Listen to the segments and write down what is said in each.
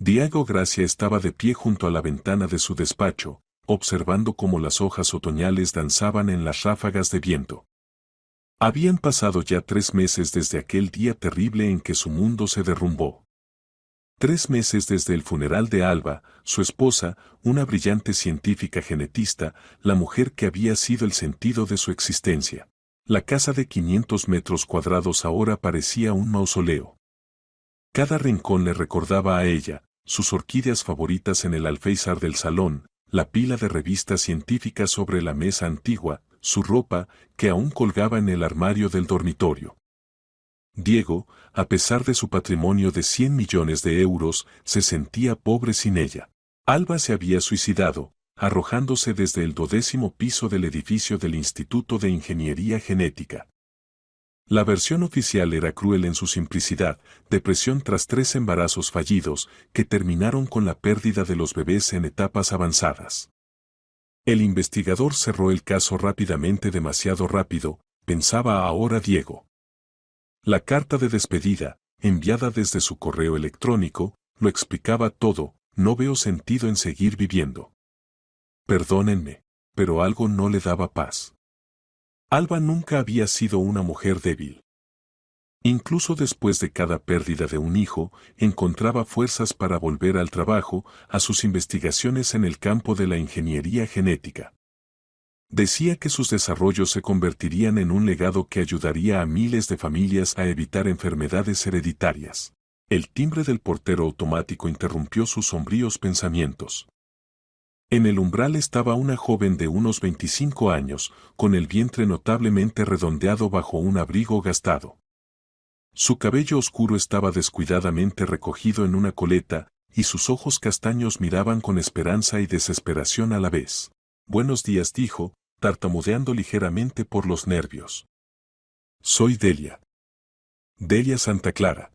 Diego Gracia estaba de pie junto a la ventana de su despacho, observando cómo las hojas otoñales danzaban en las ráfagas de viento. Habían pasado ya 3 meses desde aquel día terrible en que su mundo se derrumbó. 3 meses desde el funeral de Alba, su esposa, una brillante científica genetista, la mujer que había sido el sentido de su existencia. La casa de 500 metros cuadrados ahora parecía un mausoleo. Cada rincón le recordaba a ella, sus orquídeas favoritas en el alféizar del salón, la pila de revistas científicas sobre la mesa antigua, su ropa, que aún colgaba en el armario del dormitorio. Diego, a pesar de su patrimonio de 100 millones de euros, se sentía pobre sin ella. Alba se había suicidado, arrojándose desde el 12º piso del edificio del Instituto de Ingeniería Genética. La versión oficial era cruel en su simplicidad, depresión tras 3 embarazos fallidos, que terminaron con la pérdida de los bebés en etapas avanzadas. El investigador cerró el caso rápidamente, demasiado rápido, pensaba ahora Diego. La carta de despedida, enviada desde su correo electrónico, lo explicaba todo: no veo sentido en seguir viviendo. Perdónenme, pero algo no le daba paz. Alba nunca había sido una mujer débil. Incluso después de cada pérdida de un hijo, encontraba fuerzas para volver al trabajo, a sus investigaciones en el campo de la ingeniería genética. Decía que sus desarrollos se convertirían en un legado que ayudaría a miles de familias a evitar enfermedades hereditarias. El timbre del portero automático interrumpió sus sombríos pensamientos. En el umbral estaba una joven de unos 25 años, con el vientre notablemente redondeado bajo un abrigo gastado. Su cabello oscuro estaba descuidadamente recogido en una coleta, y sus ojos castaños miraban con esperanza y desesperación a la vez. «Buenos días», dijo, tartamudeando ligeramente por los nervios. «Soy Delia. Delia Santa Clara.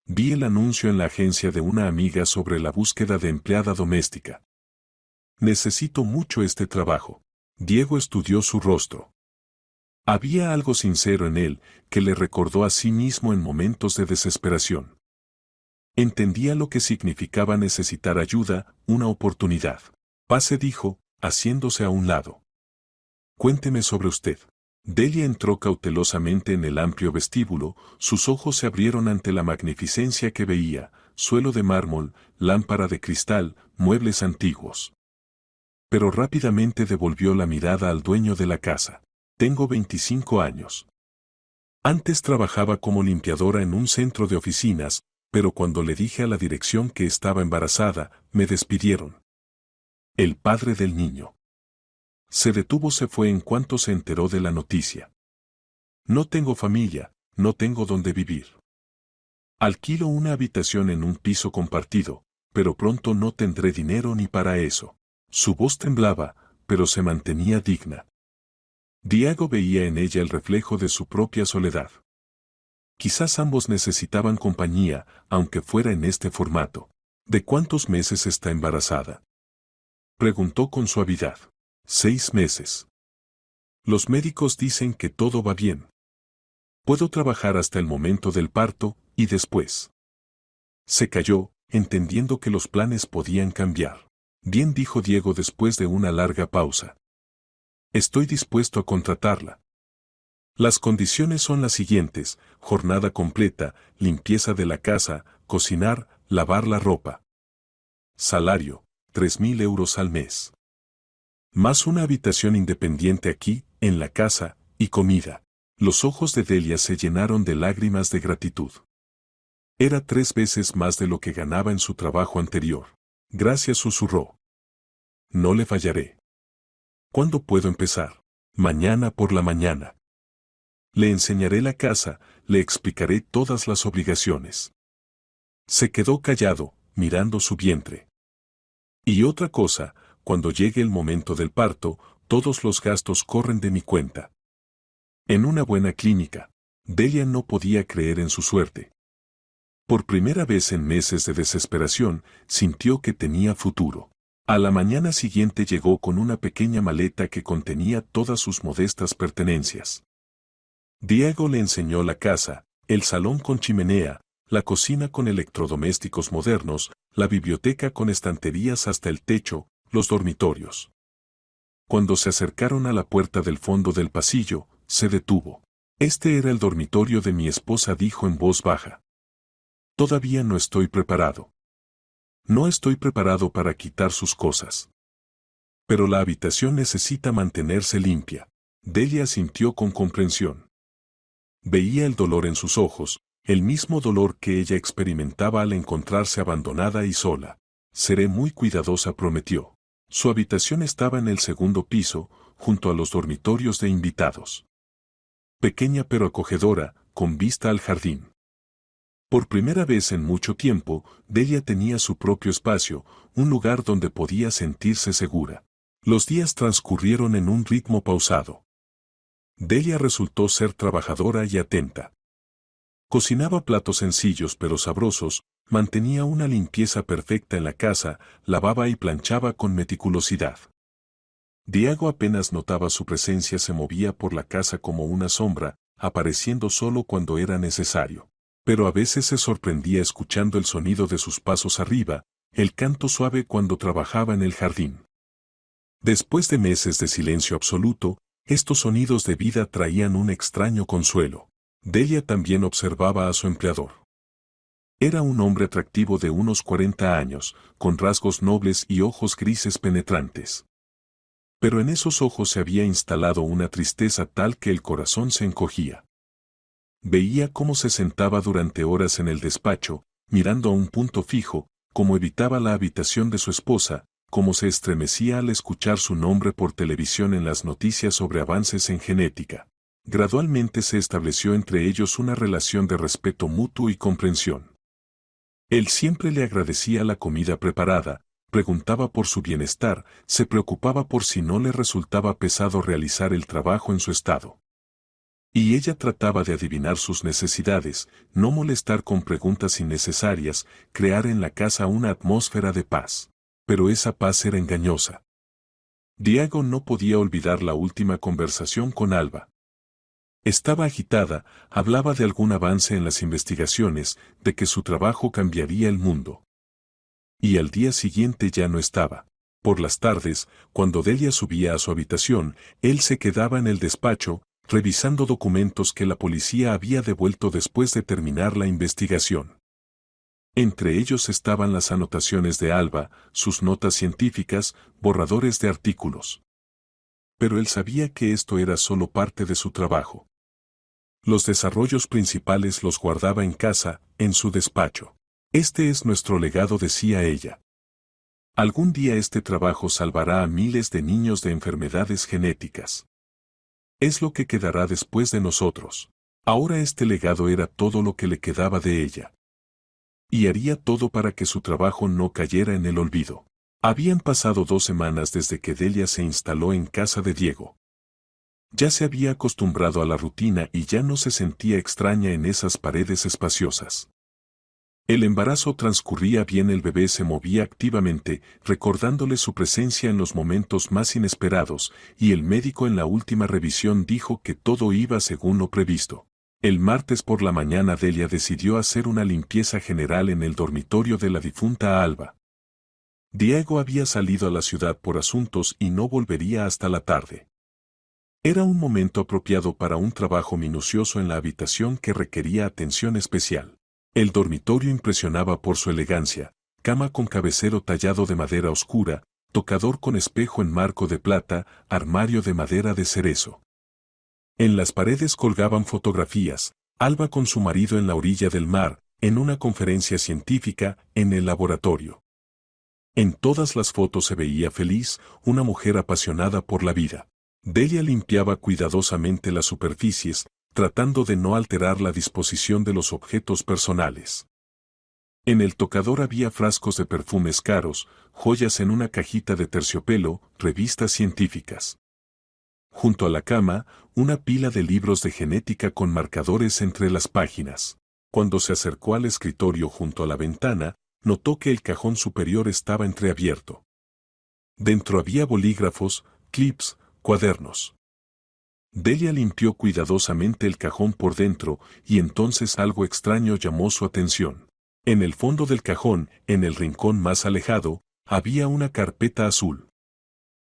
Vi el anuncio en la agencia de una amiga sobre la búsqueda de empleada doméstica. Necesito mucho este trabajo». Diego estudió su rostro. Había algo sincero en él, que le recordó a sí mismo en momentos de desesperación. Entendía lo que significaba necesitar ayuda, una oportunidad. «Pase», dijo, haciéndose a un lado. «Cuénteme sobre usted». Delia entró cautelosamente en el amplio vestíbulo, sus ojos se abrieron ante la magnificencia que veía: suelo de mármol, lámpara de cristal, muebles antiguos. Pero rápidamente devolvió la mirada al dueño de la casa. «Tengo 25 años. Antes trabajaba como limpiadora en un centro de oficinas, pero cuando le dije a la dirección que estaba embarazada, me despidieron». El padre del niño se detuvo, se fue en cuanto se enteró de la noticia. «No tengo familia, no tengo dónde vivir. Alquilo una habitación en un piso compartido, pero pronto no tendré dinero ni para eso». Su voz temblaba, pero se mantenía digna. Diego veía en ella el reflejo de su propia soledad. Quizás ambos necesitaban compañía, aunque fuera en este formato. «¿De cuántos meses está embarazada?», preguntó con suavidad. «6 meses. Los médicos dicen que todo va bien. Puedo trabajar hasta el momento del parto, y después». Se calló, entendiendo que los planes podían cambiar. «Bien», dijo Diego después de una larga pausa. «Estoy dispuesto a contratarla. Las condiciones son las siguientes: jornada completa, limpieza de la casa, cocinar, lavar la ropa. Salario, 3.000 euros al mes. Más una habitación independiente aquí, en la casa, y comida». Los ojos de Delia se llenaron de lágrimas de gratitud. Era 3 veces más de lo que ganaba en su trabajo anterior. «Gracias», susurró. «No le fallaré». «¿Cuándo puedo empezar?» «Mañana por la mañana. Le enseñaré la casa, le explicaré todas las obligaciones». Se quedó callado, mirando su vientre. «Y otra cosa, cuando llegue el momento del parto, todos los gastos corren de mi cuenta. En una buena clínica». Delia no podía creer en su suerte. Por primera vez en meses de desesperación, sintió que tenía futuro. A la mañana siguiente llegó con una pequeña maleta que contenía todas sus modestas pertenencias. Diego le enseñó la casa, el salón con chimenea, la cocina con electrodomésticos modernos, la biblioteca con estanterías hasta el techo, los dormitorios. Cuando se acercaron a la puerta del fondo del pasillo, se detuvo. Este era el dormitorio de mi esposa, dijo en voz baja. Todavía no estoy preparado. No estoy preparado para quitar sus cosas. Pero la habitación necesita mantenerse limpia. Delia asintió con comprensión. Veía el dolor en sus ojos, el mismo dolor que ella experimentaba al encontrarse abandonada y sola. Seré muy cuidadosa, prometió. Su habitación estaba en el segundo piso, junto a los dormitorios de invitados. Pequeña pero acogedora, con vista al jardín. Por primera vez en mucho tiempo, Delia tenía su propio espacio, un lugar donde podía sentirse segura. Los días transcurrieron en un ritmo pausado. Delia resultó ser trabajadora y atenta. Cocinaba platos sencillos pero sabrosos, mantenía una limpieza perfecta en la casa, lavaba y planchaba con meticulosidad. Diego apenas notaba su presencia, se movía por la casa como una sombra, apareciendo solo cuando era necesario. Pero a veces se sorprendía escuchando el sonido de sus pasos arriba, el canto suave cuando trabajaba en el jardín. Después de meses de silencio absoluto, estos sonidos de vida traían un extraño consuelo. Delia también observaba a su empleador. Era un hombre atractivo de unos 40 años, con rasgos nobles y ojos grises penetrantes. Pero en esos ojos se había instalado una tristeza tal que el corazón se encogía. Veía cómo se sentaba durante horas en el despacho, mirando a un punto fijo, cómo evitaba la habitación de su esposa, cómo se estremecía al escuchar su nombre por televisión en las noticias sobre avances en genética. Gradualmente se estableció entre ellos una relación de respeto mutuo y comprensión. Él siempre le agradecía la comida preparada, preguntaba por su bienestar, se preocupaba por si no le resultaba pesado realizar el trabajo en su estado. Y ella trataba de adivinar sus necesidades, no molestar con preguntas innecesarias, crear en la casa una atmósfera de paz. Pero esa paz era engañosa. Diego no podía olvidar la última conversación con Alba. Estaba agitada, hablaba de algún avance en las investigaciones, de que su trabajo cambiaría el mundo. Y al día siguiente ya no estaba. Por las tardes, cuando Delia subía a su habitación, él se quedaba en el despacho, revisando documentos que la policía había devuelto después de terminar la investigación. Entre ellos estaban las anotaciones de Alba, sus notas científicas, borradores de artículos. Pero él sabía que esto era solo parte de su trabajo. Los desarrollos principales los guardaba en casa, en su despacho. Este es nuestro legado, decía ella. Algún día este trabajo salvará a miles de niños de enfermedades genéticas. Es lo que quedará después de nosotros. Ahora este legado era todo lo que le quedaba de ella. Y haría todo para que su trabajo no cayera en el olvido. Habían pasado 2 semanas desde que Delia se instaló en casa de Diego. Ya se había acostumbrado a la rutina y ya no se sentía extraña en esas paredes espaciosas. El embarazo transcurría bien, el bebé se movía activamente, recordándole su presencia en los momentos más inesperados, y el médico en la última revisión dijo que todo iba según lo previsto. El martes por la mañana Delia decidió hacer una limpieza general en el dormitorio de la difunta Alba. Diego había salido a la ciudad por asuntos y no volvería hasta la tarde. Era un momento apropiado para un trabajo minucioso en la habitación que requería atención especial. El dormitorio impresionaba por su elegancia, cama con cabecero tallado de madera oscura, tocador con espejo en marco de plata, armario de madera de cerezo. En las paredes colgaban fotografías, Alba con su marido en la orilla del mar, en una conferencia científica, en el laboratorio. En todas las fotos se veía feliz, una mujer apasionada por la vida. Delia limpiaba cuidadosamente las superficies, tratando de no alterar la disposición de los objetos personales. En el tocador había frascos de perfumes caros, joyas en una cajita de terciopelo, revistas científicas. Junto a la cama, una pila de libros de genética con marcadores entre las páginas. Cuando se acercó al escritorio junto a la ventana, notó que el cajón superior estaba entreabierto. Dentro había bolígrafos, clips, cuadernos. Delia limpió cuidadosamente el cajón por dentro y entonces algo extraño llamó su atención. En el fondo del cajón, en el rincón más alejado, había una carpeta azul.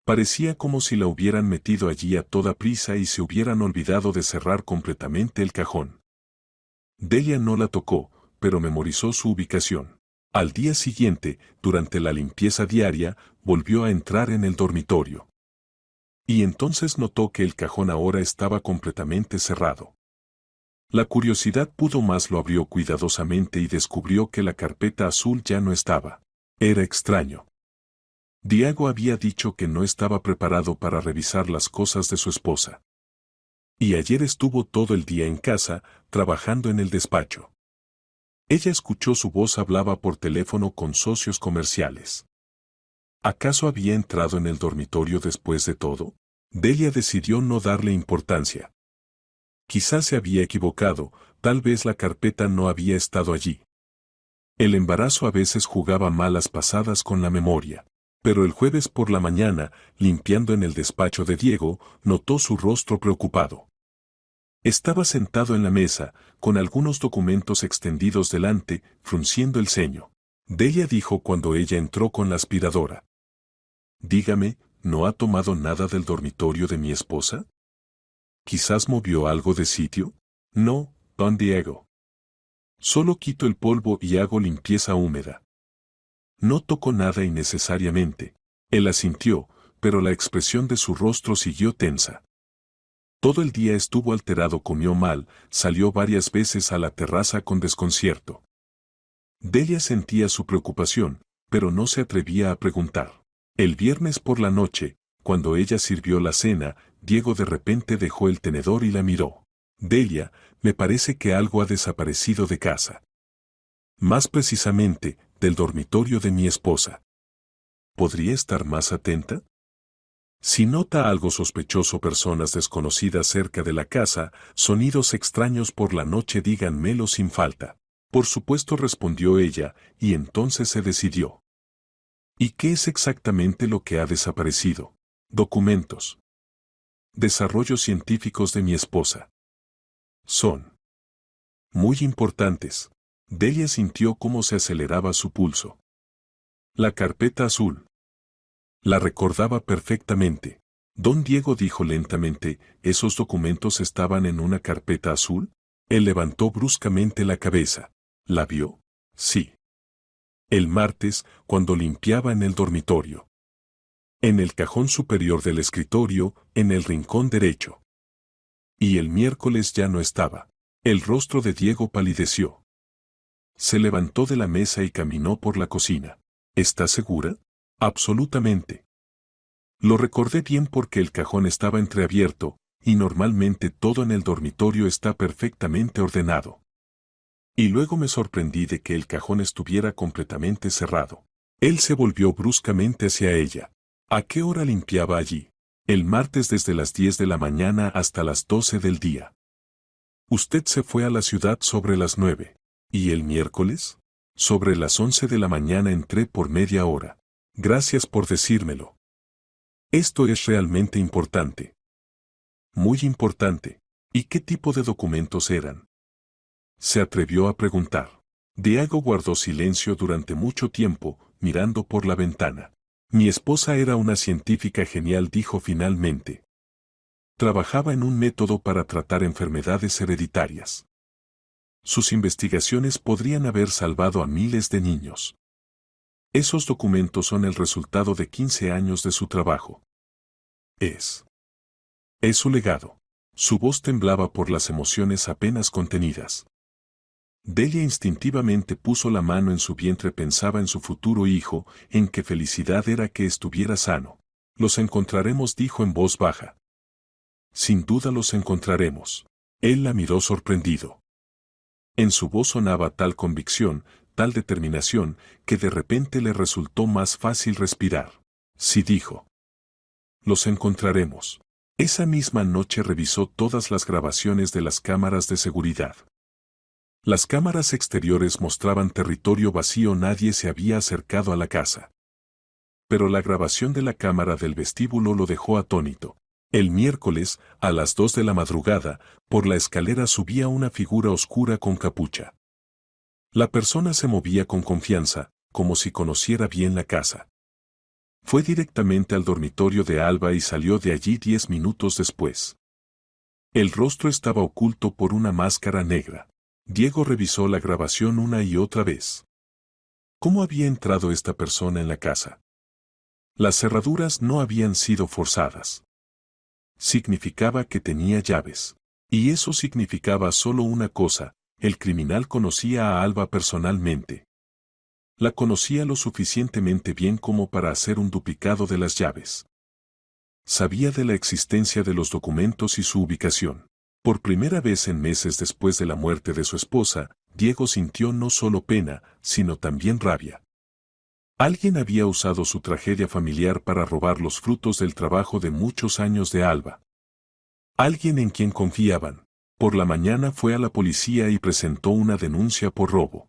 Parecía como si la hubieran metido allí a toda prisa y se hubieran olvidado de cerrar completamente el cajón. Delia no la tocó, pero memorizó su ubicación. Al día siguiente, durante la limpieza diaria, volvió a entrar en el dormitorio. Y entonces notó que el cajón ahora estaba completamente cerrado. La curiosidad pudo más, lo abrió cuidadosamente y descubrió que la carpeta azul ya no estaba. Era extraño. Diego había dicho que no estaba preparado para revisar las cosas de su esposa. Y ayer estuvo todo el día en casa, trabajando en el despacho. Ella escuchó su voz, hablaba por teléfono con socios comerciales. ¿Acaso había entrado en el dormitorio después de todo? Delia decidió no darle importancia. Quizás se había equivocado, tal vez la carpeta no había estado allí. El embarazo a veces jugaba malas pasadas con la memoria. Pero el jueves por la mañana, limpiando en el despacho de Diego, notó su rostro preocupado. Estaba sentado en la mesa, con algunos documentos extendidos delante, frunciendo el ceño. Delia dijo cuando ella entró con la aspiradora. Dígame, ¿no ha tomado nada del dormitorio de mi esposa? ¿Quizás movió algo de sitio? No, don Diego. Solo quito el polvo y hago limpieza húmeda. No tocó nada innecesariamente. Él asintió, pero la expresión de su rostro siguió tensa. Todo el día estuvo alterado, comió mal, salió varias veces a la terraza con desconcierto. Delia sentía su preocupación, pero no se atrevía a preguntar. El viernes por la noche, cuando ella sirvió la cena, Diego de repente dejó el tenedor y la miró. Delia, me parece que algo ha desaparecido de casa. Más precisamente, del dormitorio de mi esposa. ¿Podría estar más atenta? Si nota algo sospechoso, personas desconocidas cerca de la casa, sonidos extraños por la noche, díganmelo sin falta. Por supuesto, respondió ella, y entonces se decidió. ¿Y qué es exactamente lo que ha desaparecido? Documentos. Desarrollos científicos de mi esposa. Son muy importantes. Delia sintió cómo se aceleraba su pulso. La carpeta azul. La recordaba perfectamente. Don Diego dijo lentamente, ¿esos documentos estaban en una carpeta azul? Él levantó bruscamente la cabeza. ¿La vio? Sí. El martes, cuando limpiaba en el dormitorio. En el cajón superior del escritorio, en el rincón derecho. Y el miércoles ya no estaba. El rostro de Diego palideció. Se levantó de la mesa y caminó por la cocina. ¿Está segura? Absolutamente. Lo recordé bien porque el cajón estaba entreabierto, y normalmente todo en el dormitorio está perfectamente ordenado. Y luego me sorprendí de que el cajón estuviera completamente cerrado. Él se volvió bruscamente hacia ella. ¿A qué hora limpiaba allí? El martes desde las 10 de la mañana hasta las 12 del día. Usted se fue a la ciudad sobre las 9. ¿Y el miércoles? Sobre las 11 de la mañana entré por media hora. Gracias por decírmelo. Esto es realmente importante. Muy importante. ¿Y qué tipo de documentos eran? Se atrevió a preguntar. Diego guardó silencio durante mucho tiempo, mirando por la ventana. Mi esposa era una científica genial, dijo finalmente. Trabajaba en un método para tratar enfermedades hereditarias. Sus investigaciones podrían haber salvado a miles de niños. Esos documentos son el resultado de 15 años de su trabajo. Es su legado. Su voz temblaba por las emociones apenas contenidas. Delia instintivamente puso la mano en su vientre, pensaba en su futuro hijo, en qué felicidad era que estuviera sano. Los encontraremos, dijo en voz baja. Sin duda los encontraremos. Él la miró sorprendido. En su voz sonaba tal convicción, tal determinación, que de repente le resultó más fácil respirar. Sí, dijo. Los encontraremos. Esa misma noche revisó todas las grabaciones de las cámaras de seguridad. Las cámaras exteriores mostraban territorio vacío, nadie se había acercado a la casa. Pero la grabación de la cámara del vestíbulo lo dejó atónito. El miércoles, a las 2 de la madrugada, por la escalera subía una figura oscura con capucha. La persona se movía con confianza, como si conociera bien la casa. Fue directamente al dormitorio de Alba y salió de allí 10 minutos después. El rostro estaba oculto por una máscara negra. Diego revisó la grabación una y otra vez. ¿Cómo había entrado esta persona en la casa? Las cerraduras no habían sido forzadas. Significaba que tenía llaves. Y eso significaba solo una cosa: el criminal conocía a Alba personalmente. La conocía lo suficientemente bien como para hacer un duplicado de las llaves. Sabía de la existencia de los documentos y su ubicación. Por primera vez en meses después de la muerte de su esposa, Diego sintió no solo pena, sino también rabia. Alguien había usado su tragedia familiar para robar los frutos del trabajo de muchos años de Alba. Alguien en quien confiaban. Por la mañana fue a la policía y presentó una denuncia por robo.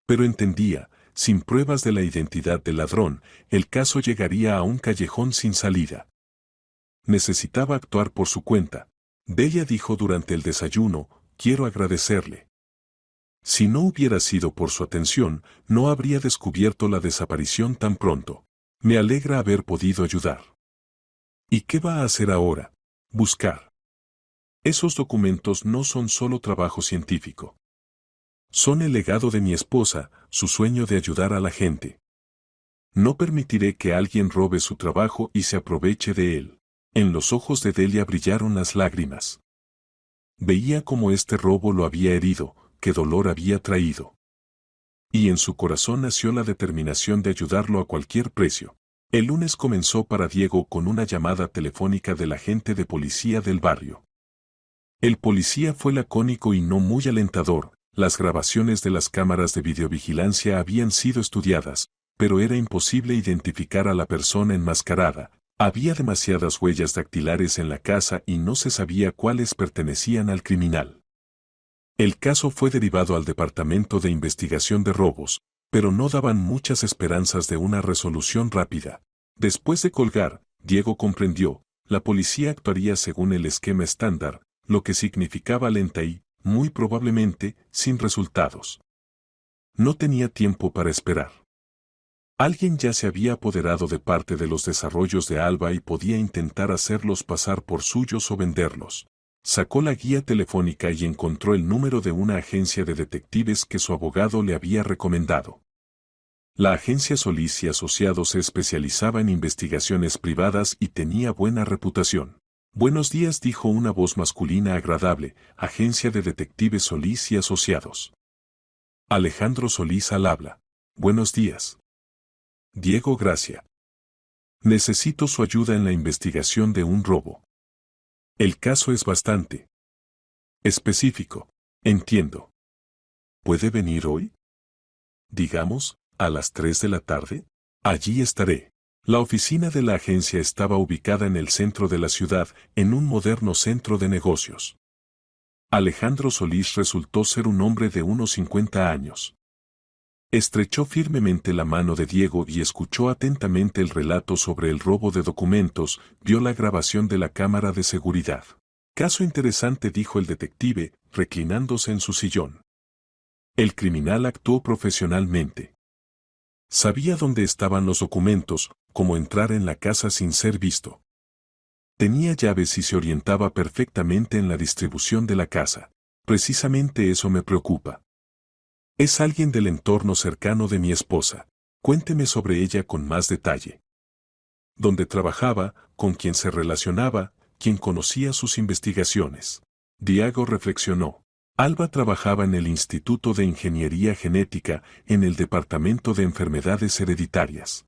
Pero entendía, sin pruebas de la identidad del ladrón, el caso llegaría a un callejón sin salida. Necesitaba actuar por su cuenta. Delia dijo durante el desayuno: quiero agradecerle. Si no hubiera sido por su atención, no habría descubierto la desaparición tan pronto. Me alegra haber podido ayudar. ¿Y qué va a hacer ahora? Buscar. Esos documentos no son solo trabajo científico. Son el legado de mi esposa, su sueño de ayudar a la gente. No permitiré que alguien robe su trabajo y se aproveche de él. En los ojos de Delia brillaron las lágrimas. Veía cómo este robo lo había herido, qué dolor había traído. Y en su corazón nació la determinación de ayudarlo a cualquier precio. El lunes comenzó para Diego con una llamada telefónica del agente de policía del barrio. El policía fue lacónico y no muy alentador. Las grabaciones de las cámaras de videovigilancia habían sido estudiadas, pero era imposible identificar a la persona enmascarada. Había demasiadas huellas dactilares en la casa y no se sabía cuáles pertenecían al criminal. El caso fue derivado al Departamento de Investigación de Robos, pero no daban muchas esperanzas de una resolución rápida. Después de colgar, Diego comprendió: la policía actuaría según el esquema estándar, lo que significaba lenta y, muy probablemente, sin resultados. No tenía tiempo para esperar. Alguien ya se había apoderado de parte de los desarrollos de Alba y podía intentar hacerlos pasar por suyos o venderlos. Sacó la guía telefónica y encontró el número de una agencia de detectives que su abogado le había recomendado. La agencia Solís y Asociados se especializaba en investigaciones privadas y tenía buena reputación. Buenos días, dijo una voz masculina agradable. Agencia de detectives Solís y Asociados. Alejandro Solís al habla. Buenos días. Diego Gracia. Necesito su ayuda en la investigación de un robo. El caso es bastante específico. Entiendo. ¿Puede venir hoy? Digamos, a las 3 de la tarde. Allí estaré. La oficina de la agencia estaba ubicada en el centro de la ciudad, en un moderno centro de negocios. Alejandro Solís resultó ser un hombre de unos 50 años. Estrechó firmemente la mano de Diego y escuchó atentamente el relato sobre el robo de documentos. Vio la grabación de la cámara de seguridad. Caso interesante, dijo el detective, reclinándose en su sillón. El criminal actuó profesionalmente. Sabía dónde estaban los documentos, cómo entrar en la casa sin ser visto. Tenía llaves y se orientaba perfectamente en la distribución de la casa. Precisamente eso me preocupa. Es alguien del entorno cercano de mi esposa. Cuénteme sobre ella con más detalle. ¿Dónde trabajaba? ¿Con quién se relacionaba? ¿Quién conocía sus investigaciones? Diego reflexionó. Alba trabajaba en el Instituto de Ingeniería Genética, en el Departamento de Enfermedades Hereditarias.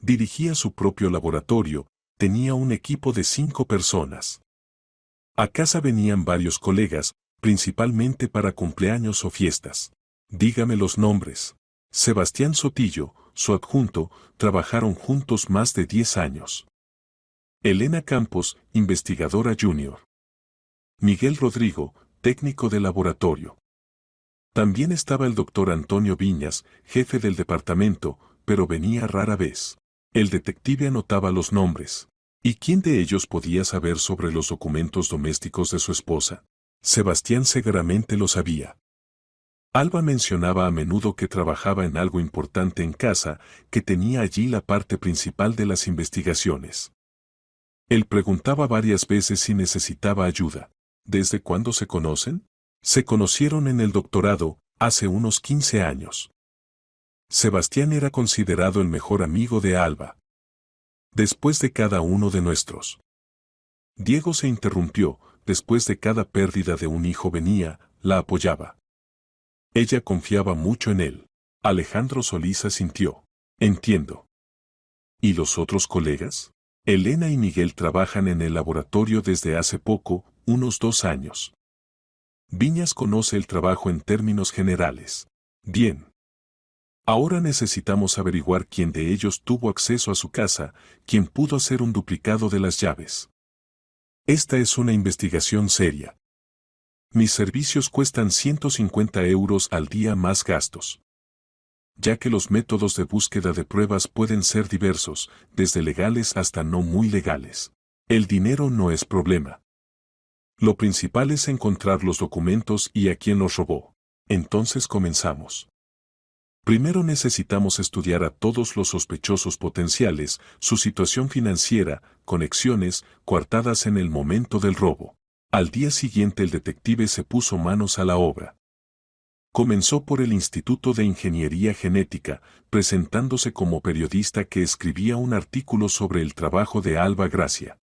Dirigía su propio laboratorio, tenía un equipo de 5 personas. A casa venían varios colegas, principalmente para cumpleaños o fiestas. Dígame los nombres. Sebastián Sotillo, su adjunto, trabajaron juntos más de 10 años. Elena Campos, investigadora junior. Miguel Rodrigo, técnico de laboratorio. También estaba el doctor Antonio Viñas, jefe del departamento, pero venía rara vez. El detective anotaba los nombres. ¿Y quién de ellos podía saber sobre los documentos domésticos de su esposa? Sebastián seguramente lo sabía. Alba mencionaba a menudo que trabajaba en algo importante en casa, que tenía allí la parte principal de las investigaciones. Él preguntaba varias veces si necesitaba ayuda. ¿Desde cuándo se conocen? Se conocieron en el doctorado, hace unos 15 años. Sebastián era considerado el mejor amigo de Alba. Después de cada uno de nuestros. Diego se interrumpió, después de cada pérdida de un hijo venía, la apoyaba. Ella confiaba mucho en él. Alejandro Solís asintió. Entiendo. ¿Y los otros colegas? Elena y Miguel trabajan en el laboratorio desde hace poco, unos 2 años. Viñas conoce el trabajo en términos generales. Bien. Ahora necesitamos averiguar quién de ellos tuvo acceso a su casa, quién pudo hacer un duplicado de las llaves. Esta es una investigación seria. Mis servicios cuestan 150 € al día más gastos. Ya que los métodos de búsqueda de pruebas pueden ser diversos, desde legales hasta no muy legales. El dinero no es problema. Lo principal es encontrar los documentos y a quién los robó. Entonces comenzamos. Primero necesitamos estudiar a todos los sospechosos potenciales, su situación financiera, conexiones, coartadas en el momento del robo. Al día siguiente el detective se puso manos a la obra. Comenzó por el Instituto de Ingeniería Genética, presentándose como periodista que escribía un artículo sobre el trabajo de Alba Gracia.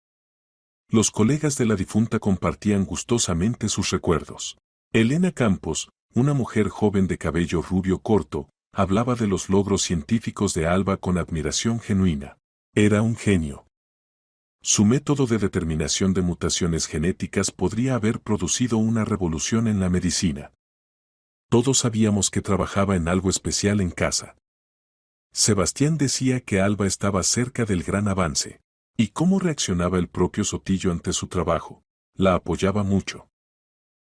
Los colegas de la difunta compartían gustosamente sus recuerdos. Elena Campos, una mujer joven de cabello rubio corto, hablaba de los logros científicos de Alba con admiración genuina. Era un genio. Su método de determinación de mutaciones genéticas podría haber producido una revolución en la medicina. Todos sabíamos que trabajaba en algo especial en casa. Sebastián decía que Alba estaba cerca del gran avance. ¿Y cómo reaccionaba el propio Sotillo ante su trabajo? La apoyaba mucho.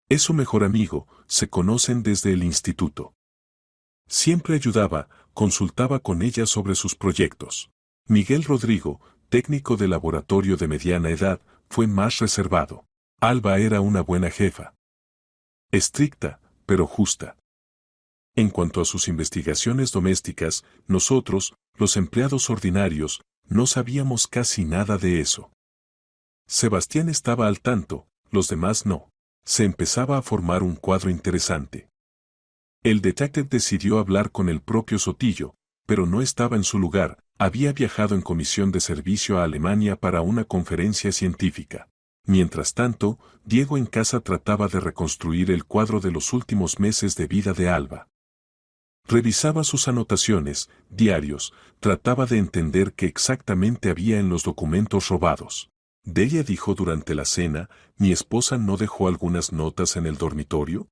Es su mejor amigo, se conocen desde el instituto. Siempre ayudaba, consultaba con ella sobre sus proyectos. Miguel Rodrigo, técnico de laboratorio de mediana edad, fue más reservado. Alba era una buena jefa. Estricta, pero justa. En cuanto a sus investigaciones domésticas, nosotros, los empleados ordinarios, no sabíamos casi nada de eso. Sebastián estaba al tanto, los demás no. Se empezaba a formar un cuadro interesante. El detective decidió hablar con el propio Sotillo, pero no estaba en su lugar, había viajado en comisión de servicio a Alemania para una conferencia científica. Mientras tanto, Diego en casa trataba de reconstruir el cuadro de los últimos meses de vida de Alba. Revisaba sus anotaciones, diarios, trataba de entender qué exactamente había en los documentos robados. Delia dijo durante la cena, ¿mi esposa no dejó algunas notas en el dormitorio?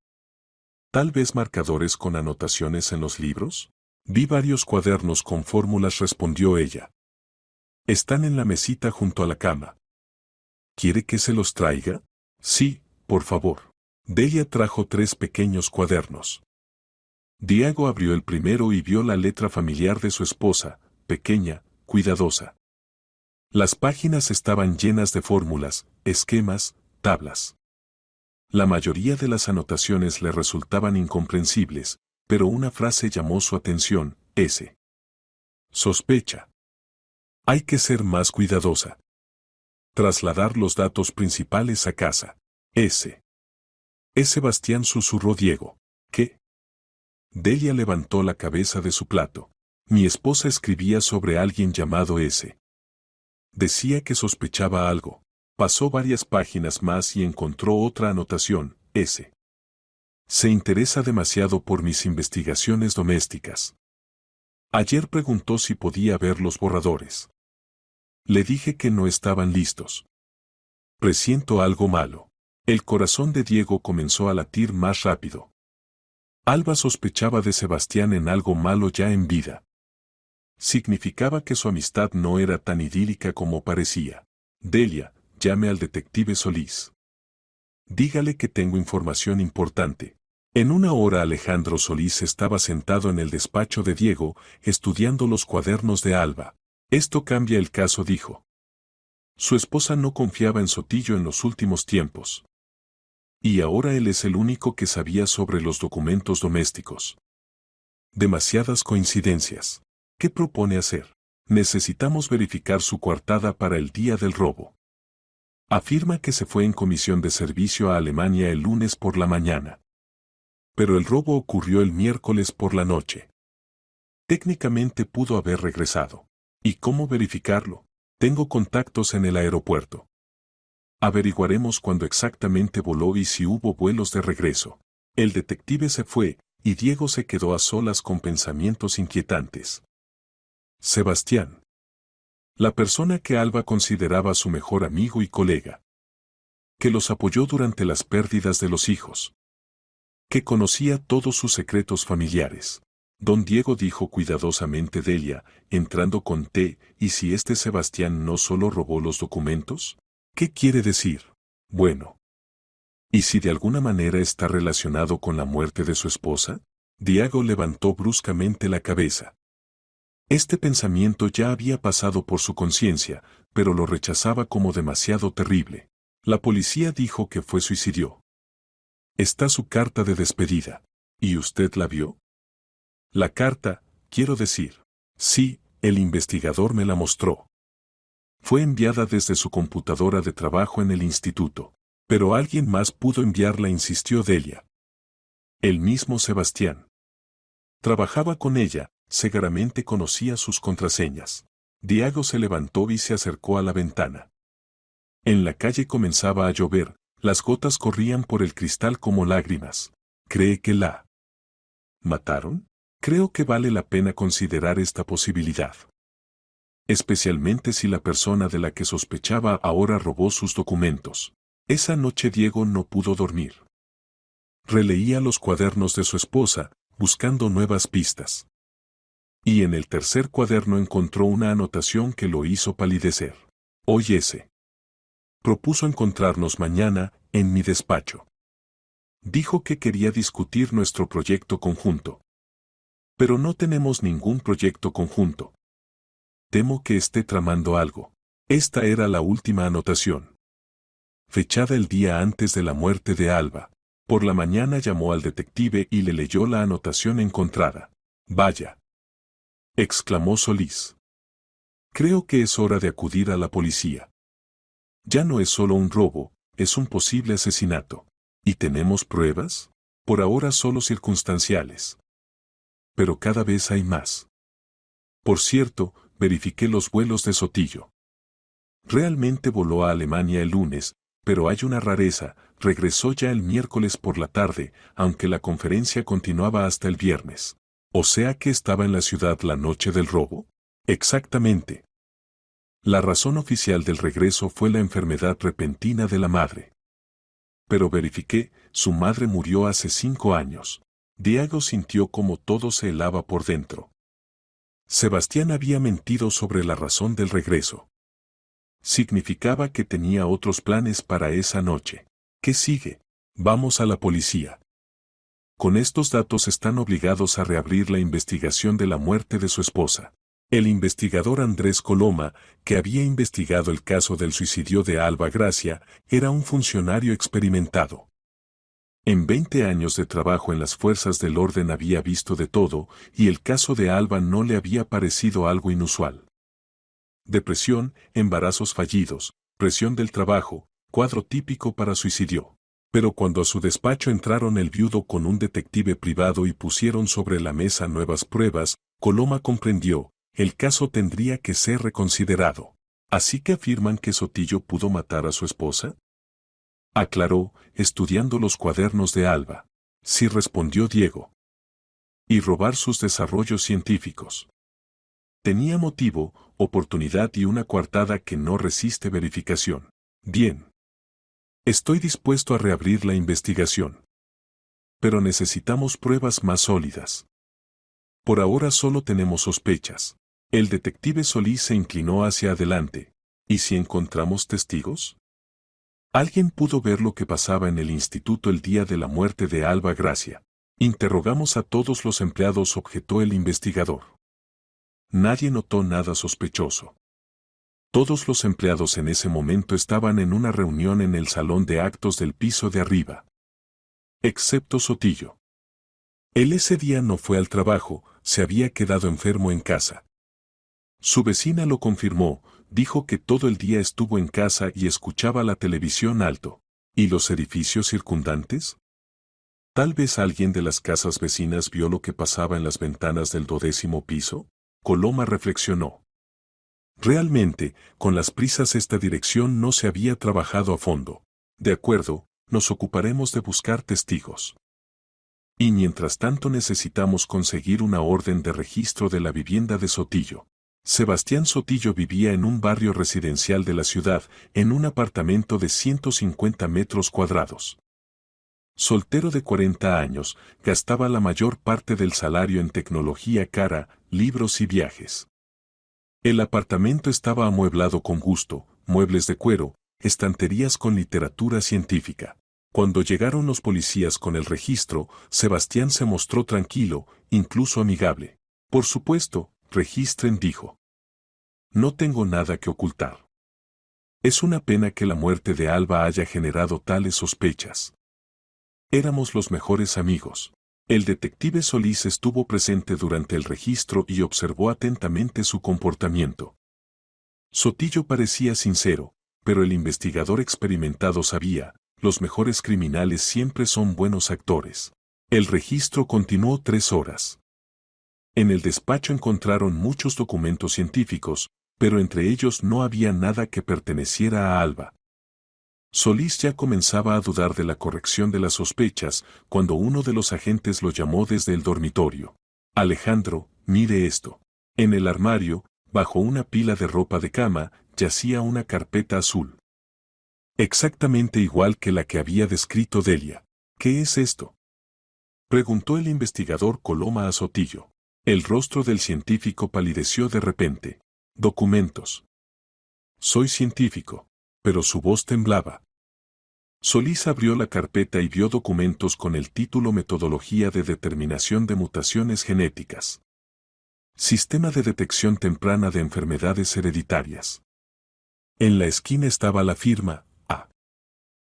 ¿Tal vez marcadores con anotaciones en los libros? Vi varios cuadernos con fórmulas, respondió ella. Están en la mesita junto a la cama. ¿Quiere que se los traiga? Sí, por favor. Delia trajo 3 pequeños cuadernos. Diego abrió el primero y vio la letra familiar de su esposa, pequeña, cuidadosa. Las páginas estaban llenas de fórmulas, esquemas, tablas. La mayoría de las anotaciones le resultaban incomprensibles, pero una frase llamó su atención, S. Sospecha. Hay que ser más cuidadosa. Trasladar los datos principales a casa. S. Sebastián, susurró Diego. ¿Qué? Delia levantó la cabeza de su plato. Mi esposa escribía sobre alguien llamado S. Decía que sospechaba algo. Pasó varias páginas más y encontró otra anotación, S. Se interesa demasiado por mis investigaciones domésticas. Ayer preguntó si podía ver los borradores. Le dije que no estaban listos. Presiento algo malo. El corazón de Diego comenzó a latir más rápido. Alba sospechaba de Sebastián en algo malo ya en vida. Significaba que su amistad no era tan idílica como parecía. Delia, llame al detective Solís. Dígale que tengo información importante. En una hora Alejandro Solís estaba sentado en el despacho de Diego, estudiando los cuadernos de Alba. Esto cambia el caso, dijo. Su esposa no confiaba en Sotillo en los últimos tiempos. Y ahora él es el único que sabía sobre los documentos domésticos. Demasiadas coincidencias. ¿Qué propone hacer? Necesitamos verificar su coartada para el día del robo. Afirma que se fue en comisión de servicio a Alemania el lunes por la mañana. Pero el robo ocurrió el miércoles por la noche. Técnicamente pudo haber regresado. ¿Y cómo verificarlo? Tengo contactos en el aeropuerto. Averiguaremos cuándo exactamente voló y si hubo vuelos de regreso. El detective se fue, y Diego se quedó a solas con pensamientos inquietantes. Sebastián. La persona que Alba consideraba su mejor amigo y colega. Que los apoyó durante las pérdidas de los hijos. Que conocía todos sus secretos familiares. Don Diego dijo cuidadosamente Delia, entrando con té, ¿y si este Sebastián no solo robó los documentos? ¿Qué quiere decir? Bueno. ¿Y si de alguna manera está relacionado con la muerte de su esposa? Diego levantó bruscamente la cabeza. Este pensamiento ya había pasado por su conciencia, pero lo rechazaba como demasiado terrible. La policía dijo que fue suicidio. Está su carta de despedida. ¿Y usted la vio? La carta, quiero decir. Sí, el investigador me la mostró. Fue enviada desde su computadora de trabajo en el instituto. Pero alguien más pudo enviarla, insistió Delia. El mismo Sebastián. Trabajaba con ella, seguramente conocía sus contraseñas. Diego se levantó y se acercó a la ventana. En la calle comenzaba a llover, las gotas corrían por el cristal como lágrimas. ¿Cree que la mataron? Creo que vale la pena considerar esta posibilidad. Especialmente si la persona de la que sospechaba ahora robó sus documentos. Esa noche Diego no pudo dormir. Releía los cuadernos de su esposa, buscando nuevas pistas. Y en el tercer cuaderno encontró una anotación que lo hizo palidecer. Oyese. Propuso encontrarnos mañana, en mi despacho. Dijo que quería discutir nuestro proyecto conjunto. Pero no tenemos ningún proyecto conjunto. Temo que esté tramando algo. Esta era la última anotación. Fechada el día antes de la muerte de Alba. Por la mañana llamó al detective y le leyó la anotación encontrada. Vaya. Exclamó Solís. Creo que es hora de acudir a la policía. Ya no es solo un robo, es un posible asesinato. ¿Y tenemos pruebas? Por ahora solo circunstanciales. Pero cada vez hay más. Por cierto, verifiqué los vuelos de Sotillo. Realmente voló a Alemania el lunes, pero hay una rareza, regresó ya el miércoles por la tarde, aunque la conferencia continuaba hasta el viernes. ¿O sea que estaba en la ciudad la noche del robo? Exactamente. La razón oficial del regreso fue la enfermedad repentina de la madre. Pero verifiqué, su madre murió hace 5 años. Diego sintió como todo se helaba por dentro. Sebastián había mentido sobre la razón del regreso. Significaba que tenía otros planes para esa noche. ¿Qué sigue? Vamos a la policía. Con estos datos están obligados a reabrir la investigación de la muerte de su esposa. El investigador Andrés Coloma, que había investigado el caso del suicidio de Alba Gracia, era un funcionario experimentado. En 20 años de trabajo en las fuerzas del orden había visto de todo, y el caso de Alba no le había parecido algo inusual. Depresión, embarazos fallidos, presión del trabajo, cuadro típico para suicidio. Pero cuando a su despacho entraron el viudo con un detective privado y pusieron sobre la mesa nuevas pruebas, Coloma comprendió, el caso tendría que ser reconsiderado. ¿Así que afirman que Sotillo pudo matar a su esposa? Aclaró, estudiando los cuadernos de Alba. Sí, respondió Diego. Y robar sus desarrollos científicos. Tenía motivo, oportunidad y una coartada que no resiste verificación. Bien. Estoy dispuesto a reabrir la investigación. Pero necesitamos pruebas más sólidas. Por ahora solo tenemos sospechas. El detective Solís se inclinó hacia adelante. ¿Y si encontramos testigos? ¿Alguien pudo ver lo que pasaba en el instituto el día de la muerte de Alba Gracia? Interrogamos a todos los empleados, objetó el investigador. Nadie notó nada sospechoso. Todos los empleados en ese momento estaban en una reunión en el salón de actos del piso de arriba. excepto Sotillo. Él ese día no fue al trabajo, se había quedado enfermo en casa. Su vecina lo confirmó, dijo que todo el día estuvo en casa y escuchaba la televisión alto. ¿Y los edificios circundantes? Tal vez alguien de las casas vecinas vio lo que pasaba en las ventanas del 12º piso. Coloma reflexionó. Realmente, con las prisas esta dirección no se había trabajado a fondo. De acuerdo, nos ocuparemos de buscar testigos. Y mientras tanto necesitamos conseguir una orden de registro de la vivienda de Sotillo. Sebastián Sotillo vivía en un barrio residencial de la ciudad, en un apartamento de 150 metros cuadrados. Soltero de 40 años, gastaba la mayor parte del salario en tecnología cara, libros y viajes. El apartamento estaba amueblado con gusto, muebles de cuero, estanterías con literatura científica. Cuando llegaron los policías con el registro, Sebastián se mostró tranquilo, incluso amigable. Por supuesto, registren, dijo. No tengo nada que ocultar. Es una pena que la muerte de Alba haya generado tales sospechas. Éramos los mejores amigos. El detective Solís estuvo presente durante el registro y observó atentamente su comportamiento. Sotillo parecía sincero, pero el investigador experimentado sabía, los mejores criminales siempre son buenos actores. El registro continuó 3 horas. En el despacho encontraron muchos documentos científicos, pero entre ellos no había nada que perteneciera a Alba. Solís ya comenzaba a dudar de la corrección de las sospechas cuando uno de los agentes lo llamó desde el dormitorio. Alejandro, mire esto. En el armario, bajo una pila de ropa de cama, yacía una carpeta azul. Exactamente igual que la que había descrito Delia. ¿Qué es esto? Preguntó el investigador Coloma a Sotillo. El rostro del científico palideció de repente. Documentos. Soy científico. Pero su voz temblaba. Solís abrió la carpeta y vio documentos con el título Metodología de Determinación de Mutaciones Genéticas. Sistema de Detección Temprana de Enfermedades Hereditarias. En la esquina estaba la firma, A.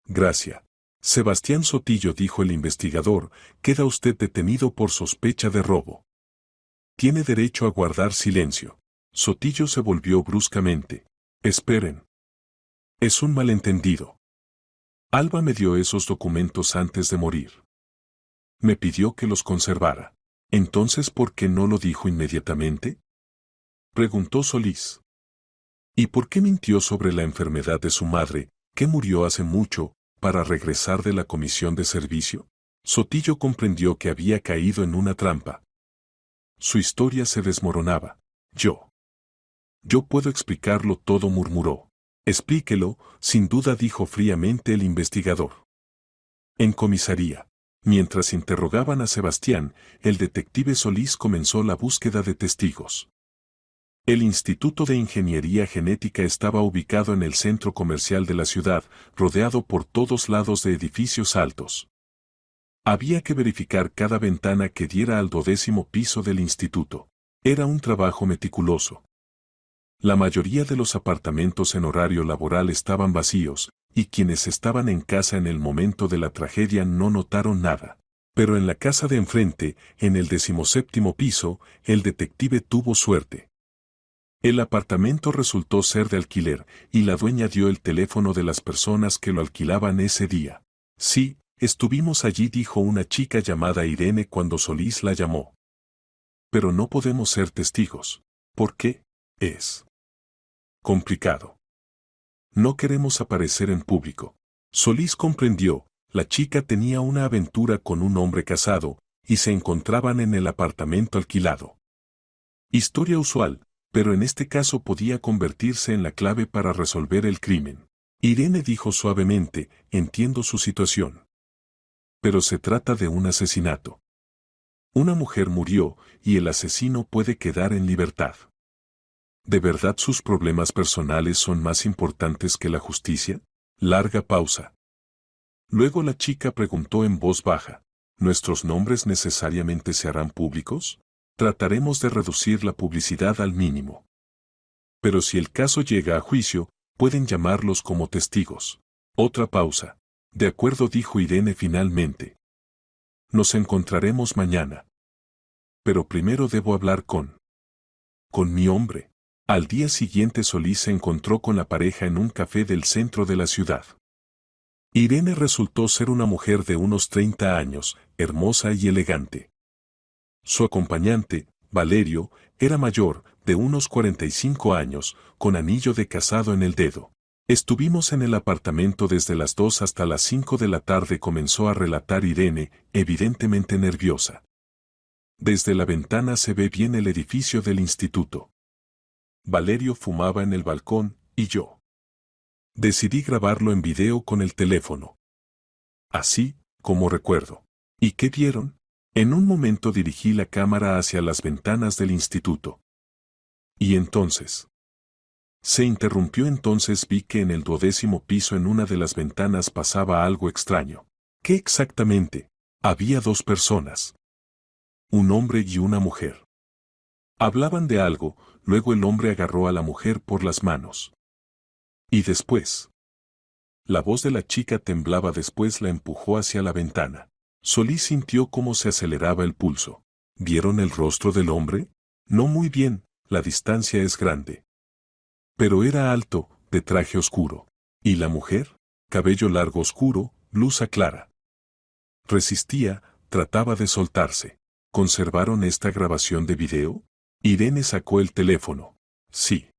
Gracia. Sebastián Sotillo, dijo el investigador, queda usted detenido por sospecha de robo. Tiene derecho a guardar silencio. Sotillo se volvió bruscamente. Esperen. Es un malentendido. Alba me dio esos documentos antes de morir. Me pidió que los conservara. Entonces, ¿por qué no lo dijo inmediatamente? Preguntó Solís. ¿Y por qué mintió sobre la enfermedad de su madre, que murió hace mucho, para regresar de la comisión de servicio? Sotillo comprendió que había caído en una trampa. Su historia se desmoronaba. Yo puedo explicarlo todo, murmuró. Explíquelo, sin duda, dijo fríamente el investigador. En comisaría. Mientras interrogaban a Sebastián, el detective Solís comenzó la búsqueda de testigos. El Instituto de Ingeniería Genética estaba ubicado en el centro comercial de la ciudad, rodeado por todos lados de edificios altos. Había que verificar cada ventana que diera al 12º piso del instituto. Era un trabajo meticuloso. La mayoría de los apartamentos en horario laboral estaban vacíos, y quienes estaban en casa en el momento de la tragedia no notaron nada. Pero en la casa de enfrente, en el 17º piso, el detective tuvo suerte. El apartamento resultó ser de alquiler, y la dueña dio el teléfono de las personas que lo alquilaban ese día. Sí, estuvimos allí, dijo una chica llamada Irene cuando Solís la llamó. Pero no podemos ser testigos. ¿Por qué? Es complicado. No queremos aparecer en público. Solís comprendió, la chica tenía una aventura con un hombre casado, y se encontraban en el apartamento alquilado. Historia usual, pero en este caso podía convertirse en la clave para resolver el crimen. Irene dijo suavemente, entiendo su situación. Pero se trata de un asesinato. Una mujer murió, y el asesino puede quedar en libertad. ¿De verdad sus problemas personales son más importantes que la justicia? Larga pausa. Luego la chica preguntó en voz baja, ¿nuestros nombres necesariamente se harán públicos? Trataremos de reducir la publicidad al mínimo. Pero si el caso llega a juicio, pueden llamarlos como testigos. Otra pausa. De acuerdo, dijo Irene finalmente. Nos encontraremos mañana. Pero primero debo hablar con mi hombre. Al día siguiente Solís se encontró con la pareja en un café del centro de la ciudad. Irene resultó ser una mujer de unos 30 años, hermosa y elegante. Su acompañante, Valerio, era mayor, de unos 45 años, con anillo de casado en el dedo. Estuvimos en el apartamento desde las 2 hasta las 5 de la tarde, comenzó a relatar Irene, evidentemente nerviosa. Desde la ventana se ve bien el edificio del instituto. Valerio fumaba en el balcón, y yo decidí grabarlo en video con el teléfono. Así, como recuerdo. ¿Y qué vieron? En un momento dirigí la cámara hacia las ventanas del instituto. Y entonces. Se interrumpió. Entonces vi que en el 12º piso en una de las ventanas pasaba algo extraño. ¿Qué exactamente? Había 2 personas. Un hombre y una mujer. Hablaban de algo, luego el hombre agarró a la mujer por las manos. Y después. La voz de la chica temblaba, después la empujó hacia la ventana. Solís sintió cómo se aceleraba el pulso. ¿Vieron el rostro del hombre? No muy bien, la distancia es grande. Pero era alto, de traje oscuro. ¿Y la mujer? Cabello largo oscuro, blusa clara. Resistía, trataba de soltarse. ¿Conservaron esta grabación de video? Irene sacó el teléfono. Sí.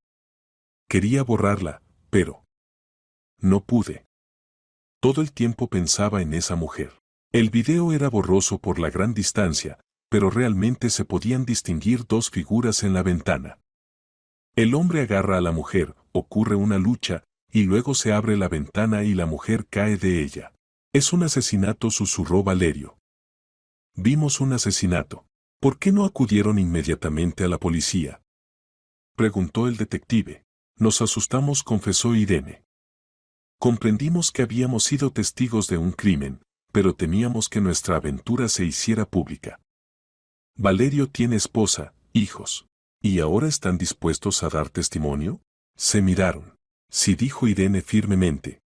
Quería borrarla, pero no pude. Todo el tiempo pensaba en esa mujer. El video era borroso por la gran distancia, pero realmente se podían distinguir 2 figuras en la ventana. El hombre agarra a la mujer, ocurre una lucha, y luego se abre la ventana y la mujer cae de ella. Es un asesinato, susurró Valerio. Vimos un asesinato. ¿Por qué no acudieron inmediatamente a la policía? Preguntó el detective. Nos asustamos, confesó Irene. Comprendimos que habíamos sido testigos de un crimen, pero temíamos que nuestra aventura se hiciera pública. Valerio tiene esposa, hijos. ¿Y ahora están dispuestos a dar testimonio? Se miraron. Sí, dijo Irene firmemente.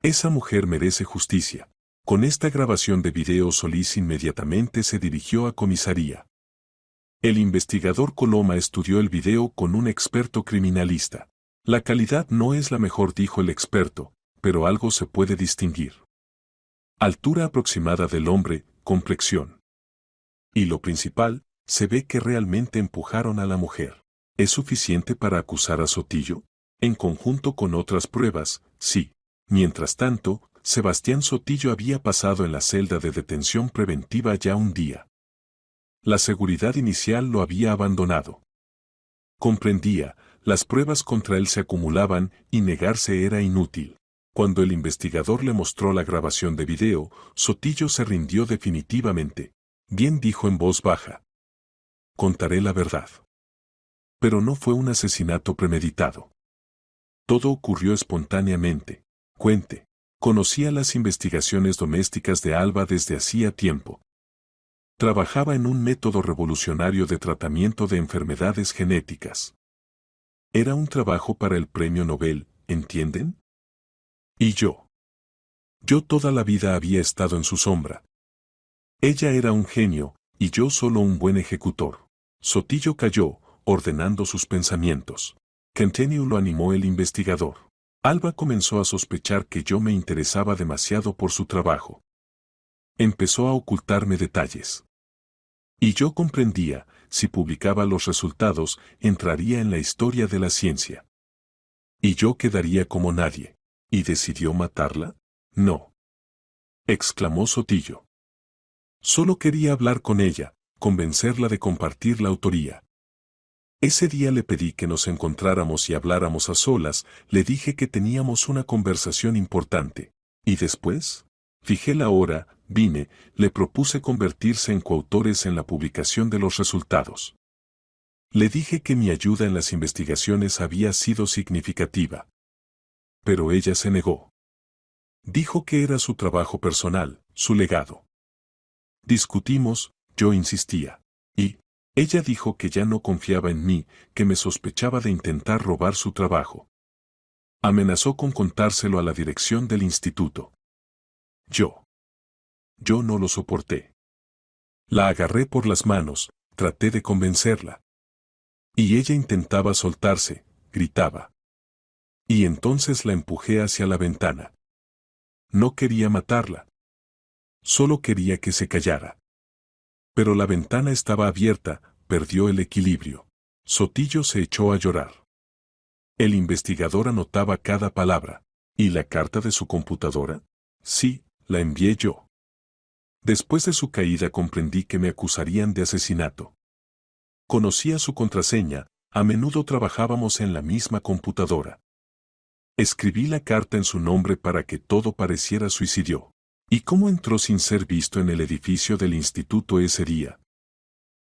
Esa mujer merece justicia. Con esta grabación de video Solís inmediatamente se dirigió a comisaría. El investigador Coloma estudió el video con un experto criminalista. La calidad no es la mejor, dijo el experto, pero algo se puede distinguir. Altura aproximada del hombre, complexión. Y lo principal, se ve que realmente empujaron a la mujer. ¿Es suficiente para acusar a Sotillo? En conjunto con otras pruebas, sí. Mientras tanto, Sebastián Sotillo había pasado en la celda de detención preventiva ya un día. La seguridad inicial lo había abandonado. Comprendía, las pruebas contra él se acumulaban y negarse era inútil. Cuando el investigador le mostró la grabación de video, Sotillo se rindió definitivamente. Bien, dijo en voz baja. Contaré la verdad. Pero no fue un asesinato premeditado. Todo ocurrió espontáneamente. Cuente. Conocía las investigaciones domésticas de Alba desde hacía tiempo. Trabajaba en un método revolucionario de tratamiento de enfermedades genéticas. Era un trabajo para el premio Nobel, ¿entienden? Y yo. Yo toda la vida había estado en su sombra. Ella era un genio, y yo solo un buen ejecutor. Sotillo calló, ordenando sus pensamientos. Continue, lo animó el investigador. Alba comenzó a sospechar que yo me interesaba demasiado por su trabajo. Empezó a ocultarme detalles. Y yo comprendía, si publicaba los resultados, entraría en la historia de la ciencia. Y yo quedaría como nadie. ¿Y decidió matarla? No. Exclamó Sotillo. Solo quería hablar con ella, convencerla de compartir la autoría. Ese día le pedí que nos encontráramos y habláramos a solas, le dije que teníamos una conversación importante. ¿Y después? Fijé la hora, vine, le propuse convertirse en coautores en la publicación de los resultados. Le dije que mi ayuda en las investigaciones había sido significativa. Pero ella se negó. Dijo que era su trabajo personal, su legado. Discutimos, yo insistía. Y ella dijo que ya no confiaba en mí, que me sospechaba de intentar robar su trabajo. Amenazó con contárselo a la dirección del instituto. Yo Yo no lo soporté. La agarré por las manos, traté de convencerla. Y ella intentaba soltarse, gritaba. Y entonces la empujé hacia la ventana. No quería matarla. Solo quería que se callara. Pero la ventana estaba abierta, perdió el equilibrio. Sotillo se echó a llorar. El investigador anotaba cada palabra. ¿Y la carta de su computadora? Sí, la envié yo. Después de su caída comprendí que me acusarían de asesinato. Conocía su contraseña, a menudo trabajábamos en la misma computadora. Escribí la carta en su nombre para que todo pareciera suicidio. ¿Y cómo entró sin ser visto en el edificio del instituto ese día?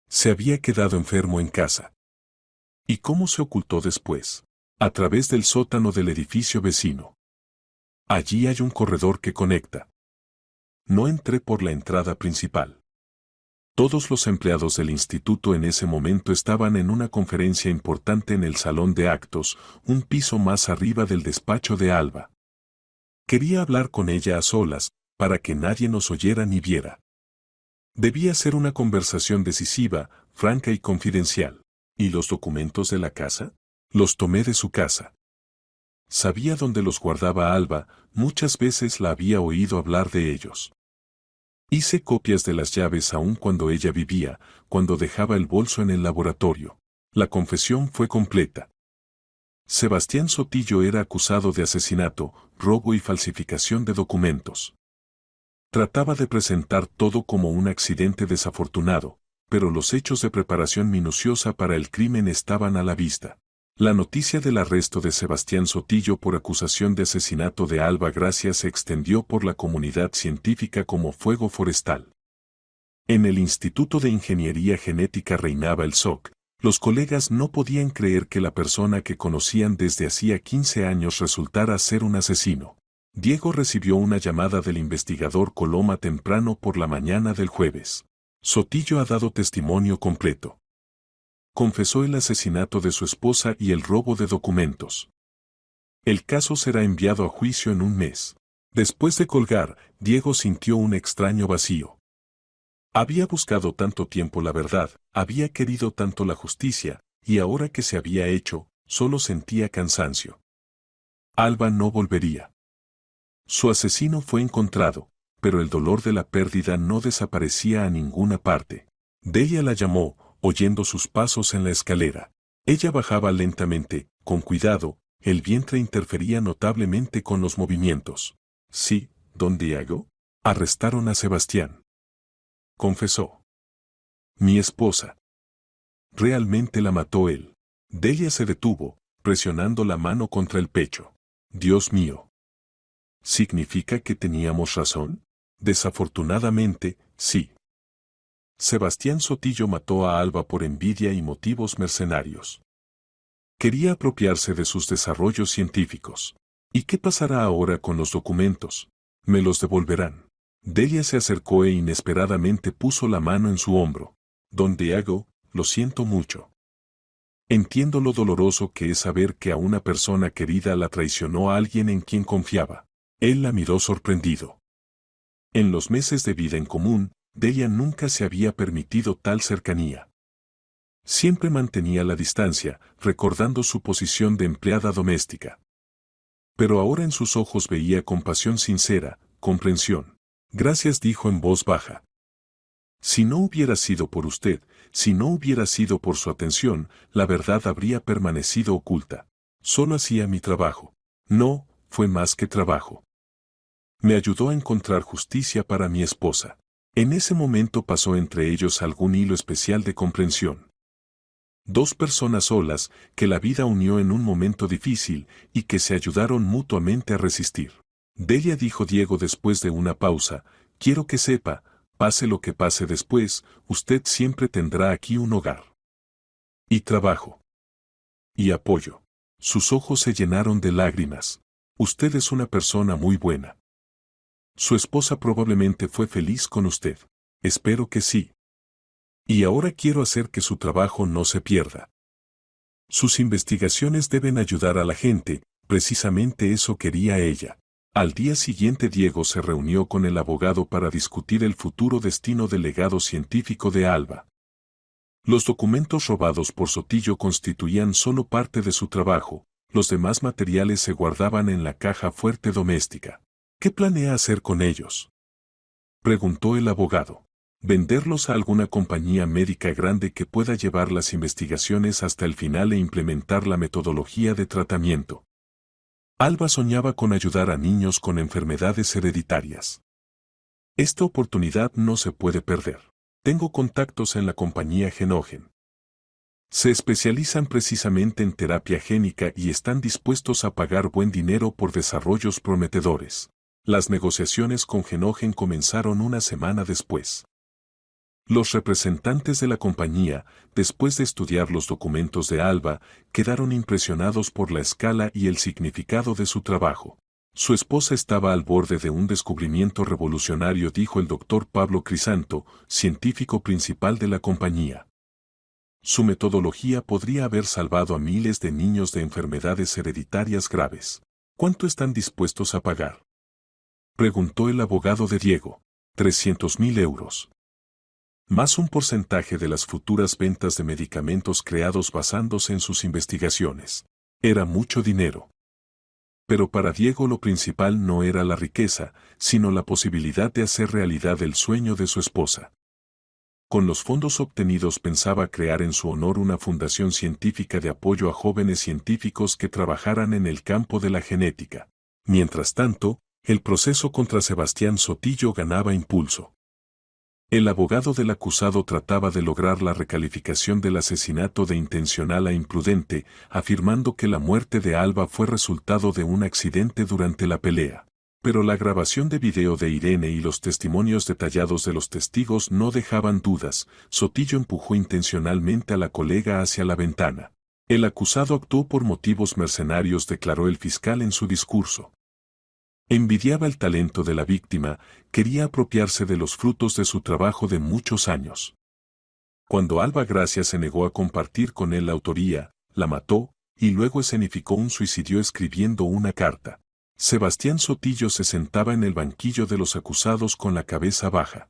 Se había quedado enfermo en casa. ¿Y cómo se ocultó después? A través del sótano del edificio vecino. Allí hay un corredor que conecta. No entré por la entrada principal. Todos los empleados del instituto en ese momento estaban en una conferencia importante en el salón de actos, un piso más arriba del despacho de Alba. Quería hablar con ella a solas, para que nadie nos oyera ni viera. Debía ser una conversación decisiva, franca y confidencial. ¿Y los documentos de la casa? Los tomé de su casa. Sabía dónde los guardaba Alba, muchas veces la había oído hablar de ellos. Hice copias de las llaves aún cuando ella vivía, cuando dejaba el bolso en el laboratorio. La confesión fue completa. Sebastián Sotillo era acusado de asesinato, robo y falsificación de documentos. Trataba de presentar todo como un accidente desafortunado, pero los hechos de preparación minuciosa para el crimen estaban a la vista. La noticia del arresto de Sebastián Sotillo por acusación de asesinato de Alba Gracia se extendió por la comunidad científica como fuego forestal. En el Instituto de Ingeniería Genética reinaba el shock. Los colegas no podían creer que la persona que conocían desde hacía 15 años resultara ser un asesino. Diego recibió una llamada del investigador Coloma temprano por la mañana del jueves. Sotillo ha dado testimonio completo. Confesó el asesinato de su esposa y el robo de documentos. El caso será enviado a juicio en un mes. Después de colgar, Diego sintió un extraño vacío. Había buscado tanto tiempo la verdad, había querido tanto la justicia, y ahora que se había hecho, solo sentía cansancio. Alba no volvería. Su asesino fue encontrado, pero el dolor de la pérdida no desaparecía a ninguna parte. Delia la llamó, oyendo sus pasos en la escalera. Ella bajaba lentamente, con cuidado, el vientre interfería notablemente con los movimientos. Sí, don Diego. Arrestaron a Sebastián. Confesó. Mi esposa. Realmente la mató él. Delia se detuvo, presionando la mano contra el pecho. Dios mío. ¿Significa que teníamos razón? Desafortunadamente, sí. Sebastián Sotillo mató a Alba por envidia y motivos mercenarios. Quería apropiarse de sus desarrollos científicos. ¿Y qué pasará ahora con los documentos? Me los devolverán. Delia se acercó e inesperadamente puso la mano en su hombro. Don Diego, lo siento mucho. Entiendo lo doloroso que es saber que a una persona querida la traicionó a alguien en quien confiaba. Él la miró sorprendido. En los meses de vida en común, Delia nunca se había permitido tal cercanía. Siempre mantenía la distancia, recordando su posición de empleada doméstica. Pero ahora en sus ojos veía compasión sincera, comprensión. Gracias, dijo en voz baja. Si no hubiera sido por usted, si no hubiera sido por su atención, la verdad habría permanecido oculta. Solo hacía mi trabajo. No, fue más que trabajo. Me ayudó a encontrar justicia para mi esposa. En ese momento pasó entre ellos algún hilo especial de comprensión. Dos personas solas, que la vida unió en un momento difícil, y que se ayudaron mutuamente a resistir. Delia, dijo Diego después de una pausa, quiero que sepa, pase lo que pase después, usted siempre tendrá aquí un hogar. Y trabajo. Y apoyo. Sus ojos se llenaron de lágrimas. Usted es una persona muy buena. Su esposa probablemente fue feliz con usted. Espero que sí. Y ahora quiero hacer que su trabajo no se pierda. Sus investigaciones deben ayudar a la gente, precisamente eso quería ella. Al día siguiente Diego se reunió con el abogado para discutir el futuro destino del legado científico de Alba. Los documentos robados por Sotillo constituían solo parte de su trabajo, los demás materiales se guardaban en la caja fuerte doméstica. ¿Qué planea hacer con ellos?, preguntó el abogado. Venderlos a alguna compañía médica grande que pueda llevar las investigaciones hasta el final e implementar la metodología de tratamiento. Alba soñaba con ayudar a niños con enfermedades hereditarias. Esta oportunidad no se puede perder. Tengo contactos en la compañía Genogen. Se especializan precisamente en terapia génica y están dispuestos a pagar buen dinero por desarrollos prometedores. Las negociaciones con Genogen comenzaron una semana después. Los representantes de la compañía, después de estudiar los documentos de Alba, quedaron impresionados por la escala y el significado de su trabajo. Su esposa estaba al borde de un descubrimiento revolucionario, dijo el doctor Pablo Crisanto, científico principal de la compañía. Su metodología podría haber salvado a miles de niños de enfermedades hereditarias graves. ¿Cuánto están dispuestos a pagar?, preguntó el abogado de Diego. 300.000 euros. Más un porcentaje de las futuras ventas de medicamentos creados basándose en sus investigaciones. Era mucho dinero. Pero para Diego lo principal no era la riqueza, sino la posibilidad de hacer realidad el sueño de su esposa. Con los fondos obtenidos pensaba crear en su honor una fundación científica de apoyo a jóvenes científicos que trabajaran en el campo de la genética. Mientras tanto, el proceso contra Sebastián Sotillo ganaba impulso. El abogado del acusado trataba de lograr la recalificación del asesinato de intencional a imprudente, afirmando que la muerte de Alba fue resultado de un accidente durante la pelea. Pero la grabación de video de Irene y los testimonios detallados de los testigos no dejaban dudas. Sotillo empujó intencionalmente a la colega hacia la ventana. El acusado actuó por motivos mercenarios, declaró el fiscal en su discurso. Envidiaba el talento de la víctima, quería apropiarse de los frutos de su trabajo de muchos años. Cuando Alba Gracia se negó a compartir con él la autoría, la mató, y luego escenificó un suicidio escribiendo una carta. Sebastián Sotillo se sentaba en el banquillo de los acusados con la cabeza baja.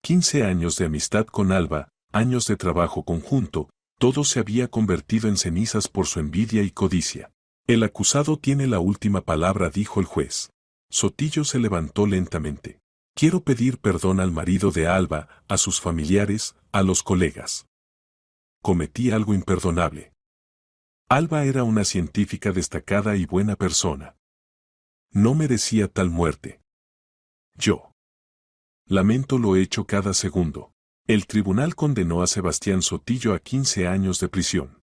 15 años de amistad con Alba, años de trabajo conjunto, todo se había convertido en cenizas por su envidia y codicia. El acusado tiene la última palabra, dijo el juez. Sotillo se levantó lentamente. Quiero pedir perdón al marido de Alba, a sus familiares, a los colegas. Cometí algo imperdonable. Alba era una científica destacada y buena persona. No merecía tal muerte. Yo lamento lo hecho cada segundo. El tribunal condenó a Sebastián Sotillo a 15 años de prisión.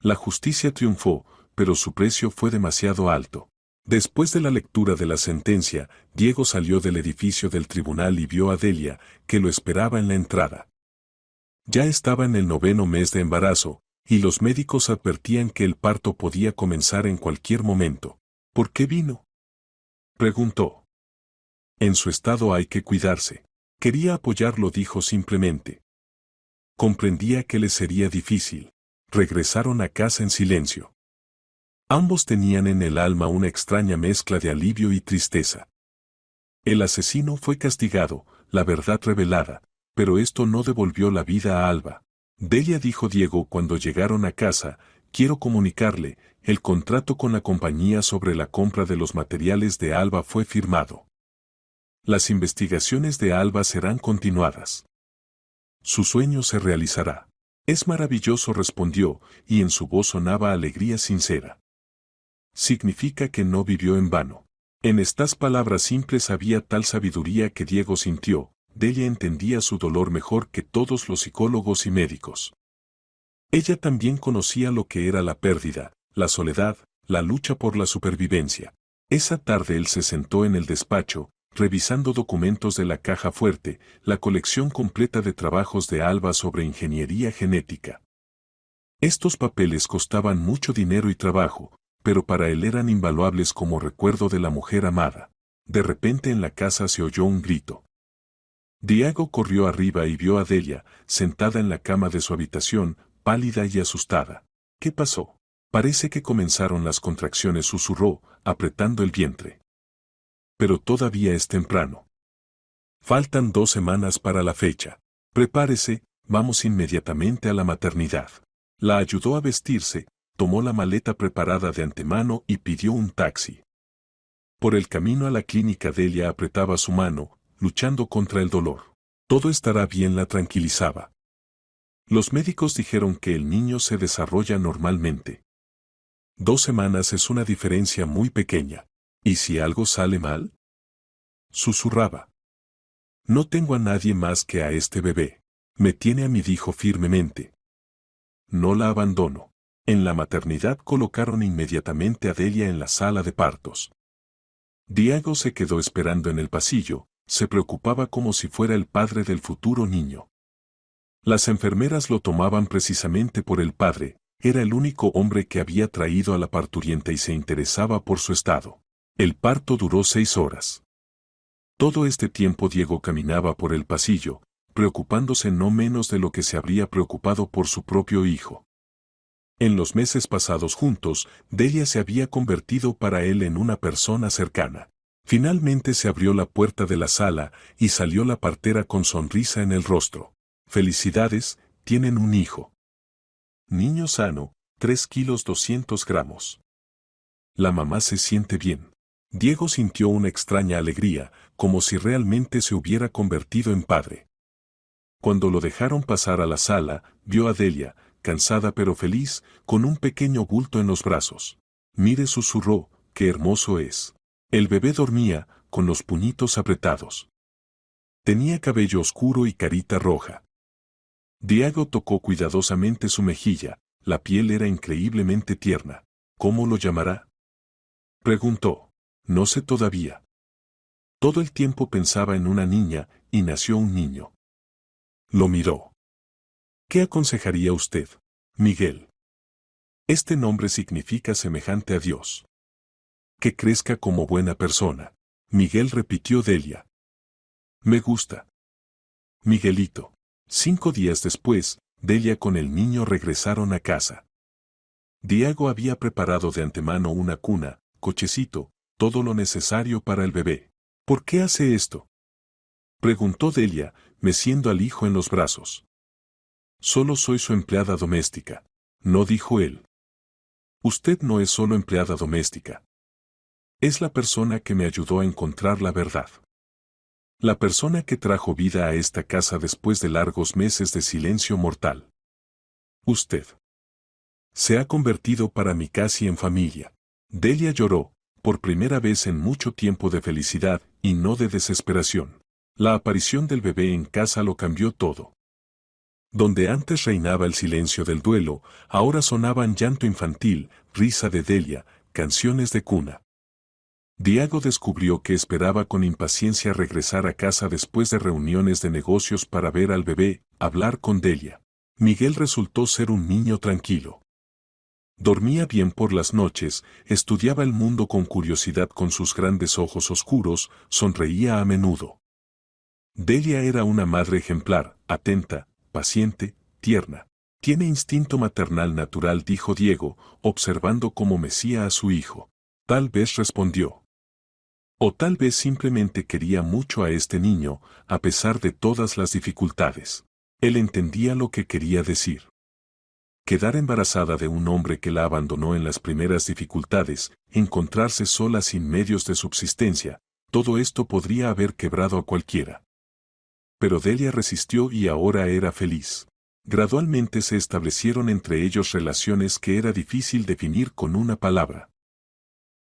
La justicia triunfó, pero su precio fue demasiado alto. Después de la lectura de la sentencia, Diego salió del edificio del tribunal y vio a Delia, que lo esperaba en la entrada. Ya estaba en el 9º mes de embarazo, y los médicos advertían que el parto podía comenzar en cualquier momento. ¿Por qué vino?, preguntó. En su estado hay que cuidarse. Quería apoyarlo, dijo simplemente. Comprendía que le sería difícil. Regresaron a casa en silencio. Ambos tenían en el alma una extraña mezcla de alivio y tristeza. El asesino fue castigado, la verdad revelada, pero esto no devolvió la vida a Alba. Delia, dijo Diego cuando llegaron a casa, quiero comunicarle, el contrato con la compañía sobre la compra de los materiales de Alba fue firmado. Las investigaciones de Alba serán continuadas. Su sueño se realizará. Es maravilloso, respondió, y en su voz sonaba alegría sincera. Significa que no vivió en vano. En estas palabras simples había tal sabiduría que Diego sintió. Delia entendía su dolor mejor que todos los psicólogos y médicos. Ella también conocía lo que era la pérdida, la soledad, la lucha por la supervivencia. Esa tarde él se sentó en el despacho, revisando documentos de la caja fuerte, la colección completa de trabajos de Alba sobre ingeniería genética. Estos papeles costaban mucho dinero y trabajo, pero para él eran invaluables como recuerdo de la mujer amada. De repente en la casa se oyó un grito. Diego corrió arriba y vio a Delia, sentada en la cama de su habitación, pálida y asustada. ¿Qué pasó? Parece que comenzaron las contracciones, susurró, apretando el vientre. pero todavía es temprano. Faltan 2 semanas para la fecha. Prepárese, vamos inmediatamente a la maternidad. La ayudó a vestirse, tomó la maleta preparada de antemano y pidió un taxi. Por el camino a la clínica Delia apretaba su mano, luchando contra el dolor. Todo estará bien, la tranquilizaba. Los médicos dijeron que el niño se desarrolla normalmente. 2 semanas es una diferencia muy pequeña. ¿Y si algo sale mal? Susurraba. No tengo a nadie más que a este bebé. Me tiene a mí, dijo firmemente. No la abandono. En la maternidad colocaron inmediatamente a Delia en la sala de partos. Diego se quedó esperando en el pasillo, se preocupaba como si fuera el padre del futuro niño. Las enfermeras lo tomaban precisamente por el padre, era el único hombre que había traído a la parturienta y se interesaba por su estado. El parto duró 6 horas. Todo este tiempo Diego caminaba por el pasillo, preocupándose no menos de lo que se habría preocupado por su propio hijo. En los meses pasados juntos, Delia se había convertido para él en una persona cercana. Finalmente se abrió la puerta de la sala y salió la partera con sonrisa en el rostro. Felicidades, tienen un hijo. Niño sano, 3 kilos 200 gramos. La mamá se siente bien. Diego sintió una extraña alegría, como si realmente se hubiera convertido en padre. Cuando lo dejaron pasar a la sala, vio a Delia, cansada pero feliz, con un pequeño bulto en los brazos. Mire, susurró, qué hermoso es. El bebé dormía, con los puñitos apretados. Tenía cabello oscuro y carita roja. Diego tocó cuidadosamente su mejilla, la piel era increíblemente tierna. ¿Cómo lo llamará?, preguntó. No sé todavía. Todo el tiempo pensaba en una niña, y nació un niño. Lo miró. ¿Qué aconsejaría usted, Miguel? Este nombre significa semejante a Dios. Que crezca como buena persona. Miguel, repitió Delia. Me gusta. Miguelito. 5 días después, Delia con el niño regresaron a casa. Diego había preparado de antemano una cuna, cochecito, todo lo necesario para el bebé. ¿Por qué hace esto?, preguntó Delia, meciendo al hijo en los brazos. Solo soy su empleada doméstica, no, dijo él. Usted no es solo empleada doméstica. Es la persona que me ayudó a encontrar la verdad. La persona que trajo vida a esta casa después de largos meses de silencio mortal. Usted se ha convertido para mí casi en familia. Delia lloró, por primera vez en mucho tiempo, de felicidad y no de desesperación. La aparición del bebé en casa lo cambió todo. Donde antes reinaba el silencio del duelo, ahora sonaban llanto infantil, risa de Delia, canciones de cuna. Diego descubrió que esperaba con impaciencia regresar a casa después de reuniones de negocios para ver al bebé, hablar con Delia. Miguel resultó ser un niño tranquilo. Dormía bien por las noches, estudiaba el mundo con curiosidad con sus grandes ojos oscuros, sonreía a menudo. Delia era una madre ejemplar, atenta, paciente, tierna. Tiene instinto maternal natural, dijo Diego, observando cómo mecía a su hijo. Tal vez, respondió. O tal vez simplemente quería mucho a este niño, a pesar de todas las dificultades. Él entendía lo que quería decir. Quedar embarazada de un hombre que la abandonó en las primeras dificultades, encontrarse sola sin medios de subsistencia, todo esto podría haber quebrado a cualquiera. Pero Delia resistió y ahora era feliz. Gradualmente se establecieron entre ellos relaciones que era difícil definir con una palabra.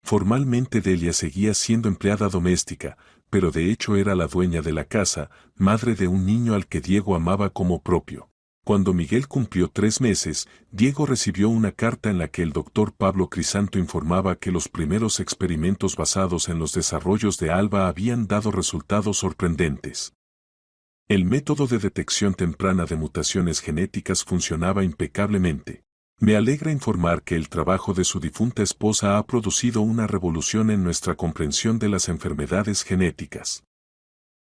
Formalmente Delia seguía siendo empleada doméstica, pero de hecho era la dueña de la casa, madre de un niño al que Diego amaba como propio. Cuando Miguel cumplió 3 meses, Diego recibió una carta en la que el doctor Pablo Crisanto informaba que los primeros experimentos basados en los desarrollos de Alba habían dado resultados sorprendentes. El método de detección temprana de mutaciones genéticas funcionaba impecablemente. Me alegra informar que el trabajo de su difunta esposa ha producido una revolución en nuestra comprensión de las enfermedades genéticas.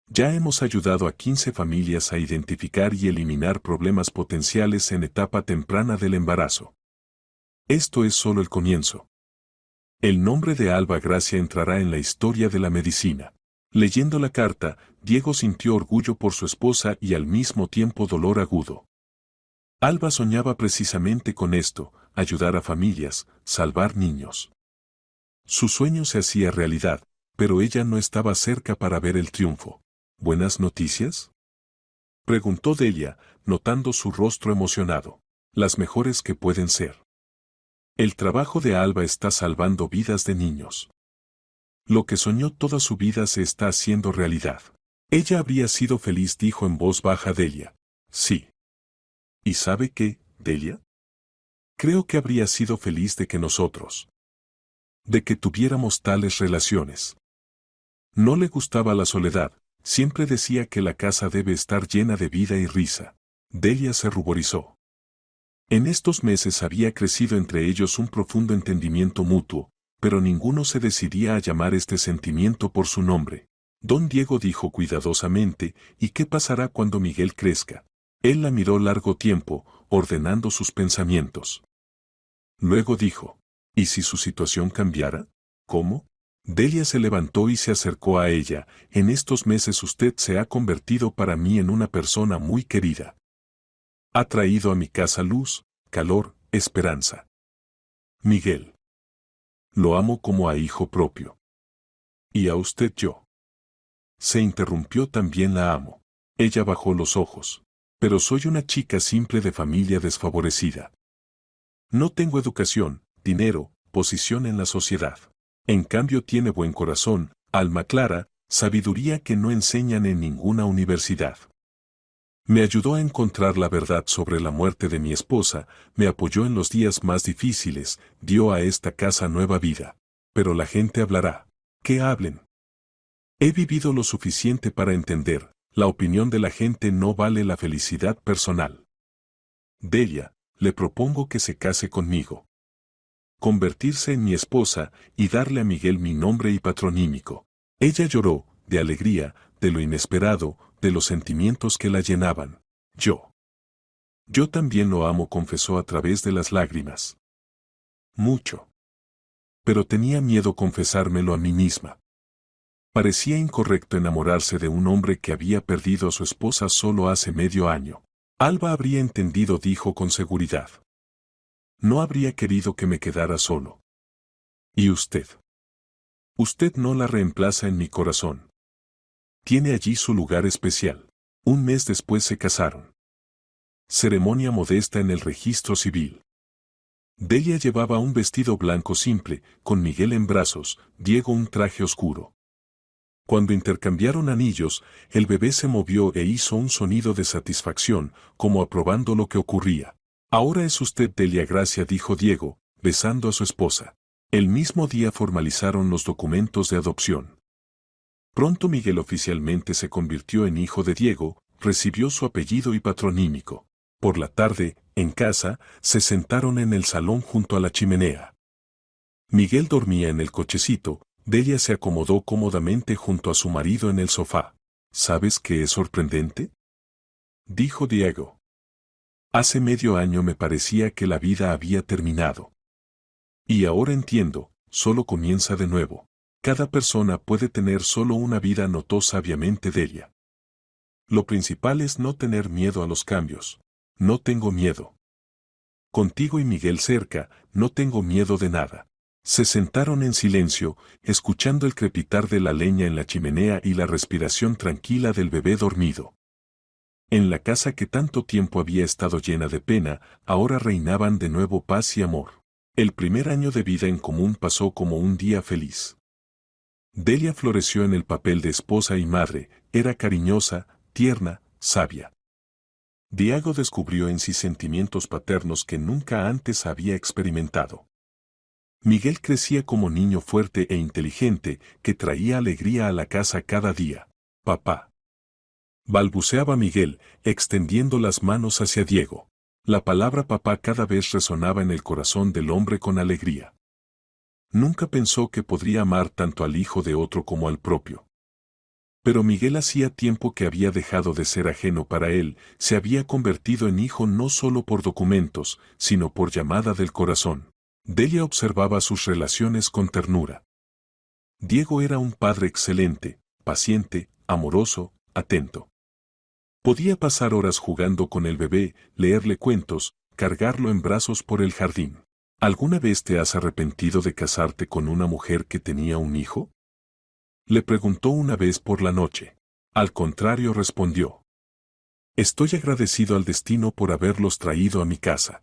Ya hemos ayudado a 15 familias a identificar y eliminar problemas potenciales en etapa temprana del embarazo. Esto es solo el comienzo. El nombre de Alba Gracia entrará en la historia de la medicina. Leyendo la carta, Diego sintió orgullo por su esposa y al mismo tiempo dolor agudo. Alba soñaba precisamente con esto, ayudar a familias, salvar niños. Su sueño se hacía realidad, pero ella no estaba cerca para ver el triunfo. ¿Buenas noticias?, preguntó Delia, notando su rostro emocionado. Las mejores que pueden ser. El trabajo de Alba está salvando vidas de niños. Lo que soñó toda su vida se está haciendo realidad. Ella habría sido feliz, dijo en voz baja Delia. Sí. ¿Y sabe qué, Delia? Creo que habría sido feliz de que nosotros, de que tuviéramos tales relaciones. No le gustaba la soledad, siempre decía que la casa debe estar llena de vida y risa. Delia se ruborizó. En estos meses había crecido entre ellos un profundo entendimiento mutuo, pero ninguno se decidía a llamar este sentimiento por su nombre. Don Diego dijo cuidadosamente, ¿y qué pasará cuando Miguel crezca? Él la miró largo tiempo, ordenando sus pensamientos. Luego dijo, ¿y si su situación cambiara? ¿Cómo? Delia se levantó y se acercó a ella. En estos meses usted se ha convertido para mí en una persona muy querida. Ha traído a mi casa luz, calor, esperanza. Miguel. Lo amo como a hijo propio. ¿Y a usted yo? Se interrumpió, también la amo. Ella bajó los ojos. Pero soy una chica simple de familia desfavorecida. No tengo educación, dinero, posición en la sociedad. En cambio tiene buen corazón, alma clara, sabiduría que no enseñan en ninguna universidad. Me ayudó a encontrar la verdad sobre la muerte de mi esposa, me apoyó en los días más difíciles, dio a esta casa nueva vida. Pero la gente hablará. Que hablen. He vivido lo suficiente para entender, la opinión de la gente no vale la felicidad personal. Delia, le propongo que se case conmigo. Convertirse en mi esposa y darle a Miguel mi nombre y patronímico. Ella lloró, de alegría, de lo inesperado, de los sentimientos que la llenaban. Yo también lo amo, confesó a través de las lágrimas. Mucho. Pero tenía miedo confesármelo a mí misma. Parecía incorrecto enamorarse de un hombre que había perdido a su esposa solo hace medio año. Alba habría entendido, dijo con seguridad. No habría querido que me quedara solo. ¿Y usted? Usted no la reemplaza en mi corazón. Tiene allí su lugar especial. Un mes después se casaron. Ceremonia modesta en el registro civil. Delia llevaba un vestido blanco simple, con Miguel en brazos, Diego un traje oscuro. Cuando intercambiaron anillos, el bebé se movió e hizo un sonido de satisfacción, como aprobando lo que ocurría. Ahora es usted Delia Gracia, dijo Diego, besando a su esposa. El mismo día formalizaron los documentos de adopción. Pronto Miguel oficialmente se convirtió en hijo de Diego, recibió su apellido y patronímico. Por la tarde, en casa, se sentaron en el salón junto a la chimenea. Miguel dormía en el cochecito, Delia se acomodó cómodamente junto a su marido en el sofá. ¿Sabes qué es sorprendente?, dijo Diego. Hace medio año me parecía que la vida había terminado. Y ahora entiendo, solo comienza de nuevo. Cada persona puede tener solo una vida, notó sabiamente Delia. Lo principal es no tener miedo a los cambios. No tengo miedo. Contigo y Miguel cerca, no tengo miedo de nada. Se sentaron en silencio, escuchando el crepitar de la leña en la chimenea y la respiración tranquila del bebé dormido. En la casa que tanto tiempo había estado llena de pena, ahora reinaban de nuevo paz y amor. El primer año de vida en común pasó como un día feliz. Delia floreció en el papel de esposa y madre, era cariñosa, tierna, sabia. Diego descubrió en sí sentimientos paternos que nunca antes había experimentado. Miguel crecía como niño fuerte e inteligente, que traía alegría a la casa cada día. Papá. Balbuceaba Miguel, extendiendo las manos hacia Diego. La palabra papá cada vez resonaba en el corazón del hombre con alegría. Nunca pensó que podría amar tanto al hijo de otro como al propio. Pero Miguel hacía tiempo que había dejado de ser ajeno para él, se había convertido en hijo no solo por documentos, sino por llamada del corazón. Delia observaba sus relaciones con ternura. Diego era un padre excelente, paciente, amoroso, atento. Podía pasar horas jugando con el bebé, leerle cuentos, cargarlo en brazos por el jardín. ¿Alguna vez te has arrepentido de casarte con una mujer que tenía un hijo? Le preguntó una vez por la noche. Al contrario, respondió. Estoy agradecido al destino por haberlos traído a mi casa.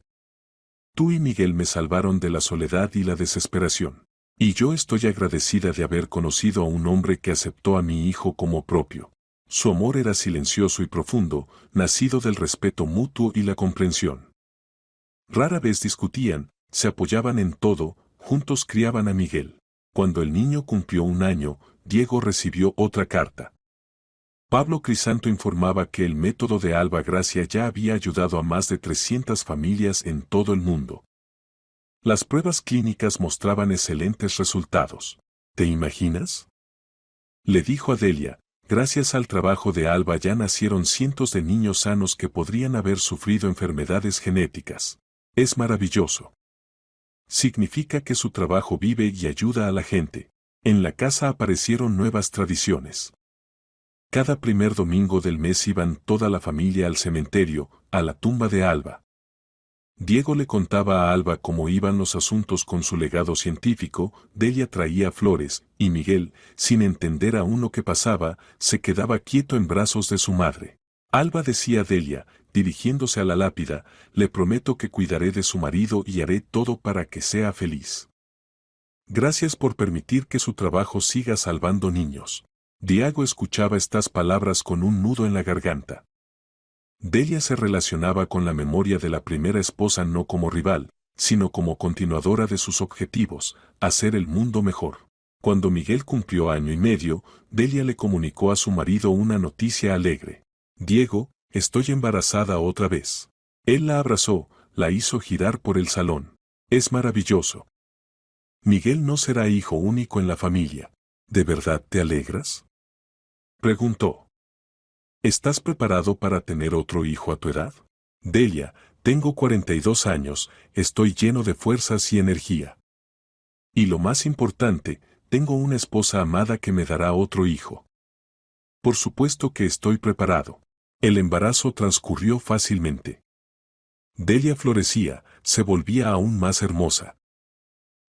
Tú y Miguel me salvaron de la soledad y la desesperación. Y yo estoy agradecida de haber conocido a un hombre que aceptó a mi hijo como propio. Su amor era silencioso y profundo, nacido del respeto mutuo y la comprensión. Rara vez discutían, se apoyaban en todo, juntos criaban a Miguel. Cuando el niño cumplió 1 año, Diego recibió otra carta. Pablo Crisanto informaba que el método de Alba Gracia ya había ayudado a más de 300 familias en todo el mundo. Las pruebas clínicas mostraban excelentes resultados. ¿Te imaginas? Le dijo a Delia, gracias al trabajo de Alba ya nacieron cientos de niños sanos que podrían haber sufrido enfermedades genéticas. Es maravilloso. Significa que su trabajo vive y ayuda a la gente. En la casa aparecieron nuevas tradiciones. Cada primer domingo del mes iban toda la familia al cementerio, a la tumba de Alba. Diego le contaba a Alba cómo iban los asuntos con su legado científico, Delia traía flores, y Miguel, sin entender aún lo que pasaba, se quedaba quieto en brazos de su madre. Alba decía a Delia, dirigiéndose a la lápida, le prometo que cuidaré de su marido y haré todo para que sea feliz. Gracias por permitir que su trabajo siga salvando niños. Diego escuchaba estas palabras con un nudo en la garganta. Delia se relacionaba con la memoria de la primera esposa no como rival, sino como continuadora de sus objetivos, hacer el mundo mejor. Cuando Miguel cumplió 1 año y medio, Delia le comunicó a su marido una noticia alegre. Diego, estoy embarazada otra vez. Él la abrazó, la hizo girar por el salón. Es maravilloso. Miguel no será hijo único en la familia. ¿De verdad te alegras? Preguntó. ¿Estás preparado para tener otro hijo a tu edad? Delia, tengo 42 años, estoy lleno de fuerzas y energía. Y lo más importante, tengo una esposa amada que me dará otro hijo. Por supuesto que estoy preparado. El embarazo transcurrió fácilmente. Delia florecía, se volvía aún más hermosa.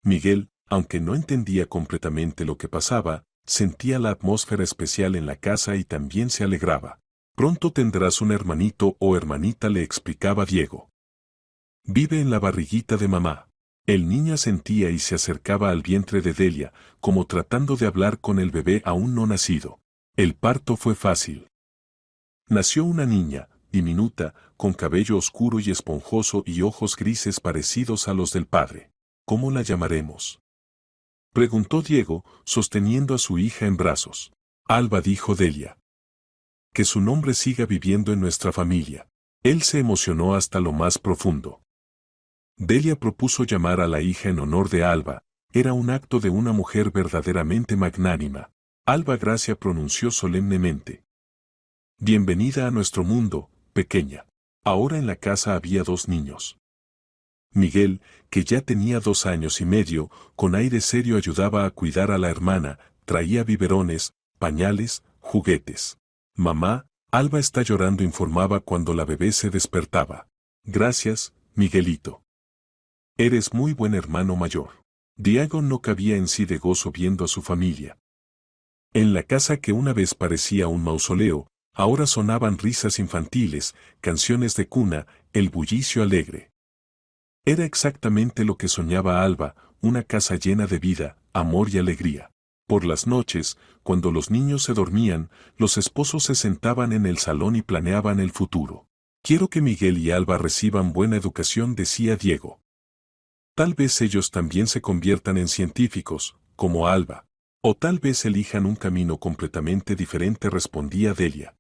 Miguel, aunque no entendía completamente lo que pasaba, sentía la atmósfera especial en la casa y también se alegraba. Pronto tendrás un hermanito o hermanita, le explicaba Diego. Vive en la barriguita de mamá. El niño asentía y se acercaba al vientre de Delia, como tratando de hablar con el bebé aún no nacido. El parto fue fácil. Nació una niña, diminuta, con cabello oscuro y esponjoso y ojos grises parecidos a los del padre. ¿Cómo la llamaremos? Preguntó Diego, sosteniendo a su hija en brazos. Alba, dijo Delia. Que su nombre siga viviendo en nuestra familia. Él se emocionó hasta lo más profundo. Delia propuso llamar a la hija en honor de Alba. Era un acto de una mujer verdaderamente magnánima. Alba Gracia pronunció solemnemente. Bienvenida a nuestro mundo, pequeña. Ahora en la casa había 2 niños. Miguel, que ya tenía 2 años y medio, con aire serio ayudaba a cuidar a la hermana, traía biberones, pañales, juguetes. Mamá, Alba está llorando, informaba cuando la bebé se despertaba. Gracias, Miguelito. Eres muy buen hermano mayor. Diego no cabía en sí de gozo viendo a su familia. En la casa que una vez parecía un mausoleo, ahora sonaban risas infantiles, canciones de cuna, el bullicio alegre. Era exactamente lo que soñaba Alba, una casa llena de vida, amor y alegría. Por las noches, cuando los niños se dormían, los esposos se sentaban en el salón y planeaban el futuro. Quiero que Miguel y Alba reciban buena educación, decía Diego. Tal vez ellos también se conviertan en científicos, como Alba. O tal vez elijan un camino completamente diferente, respondía Delia.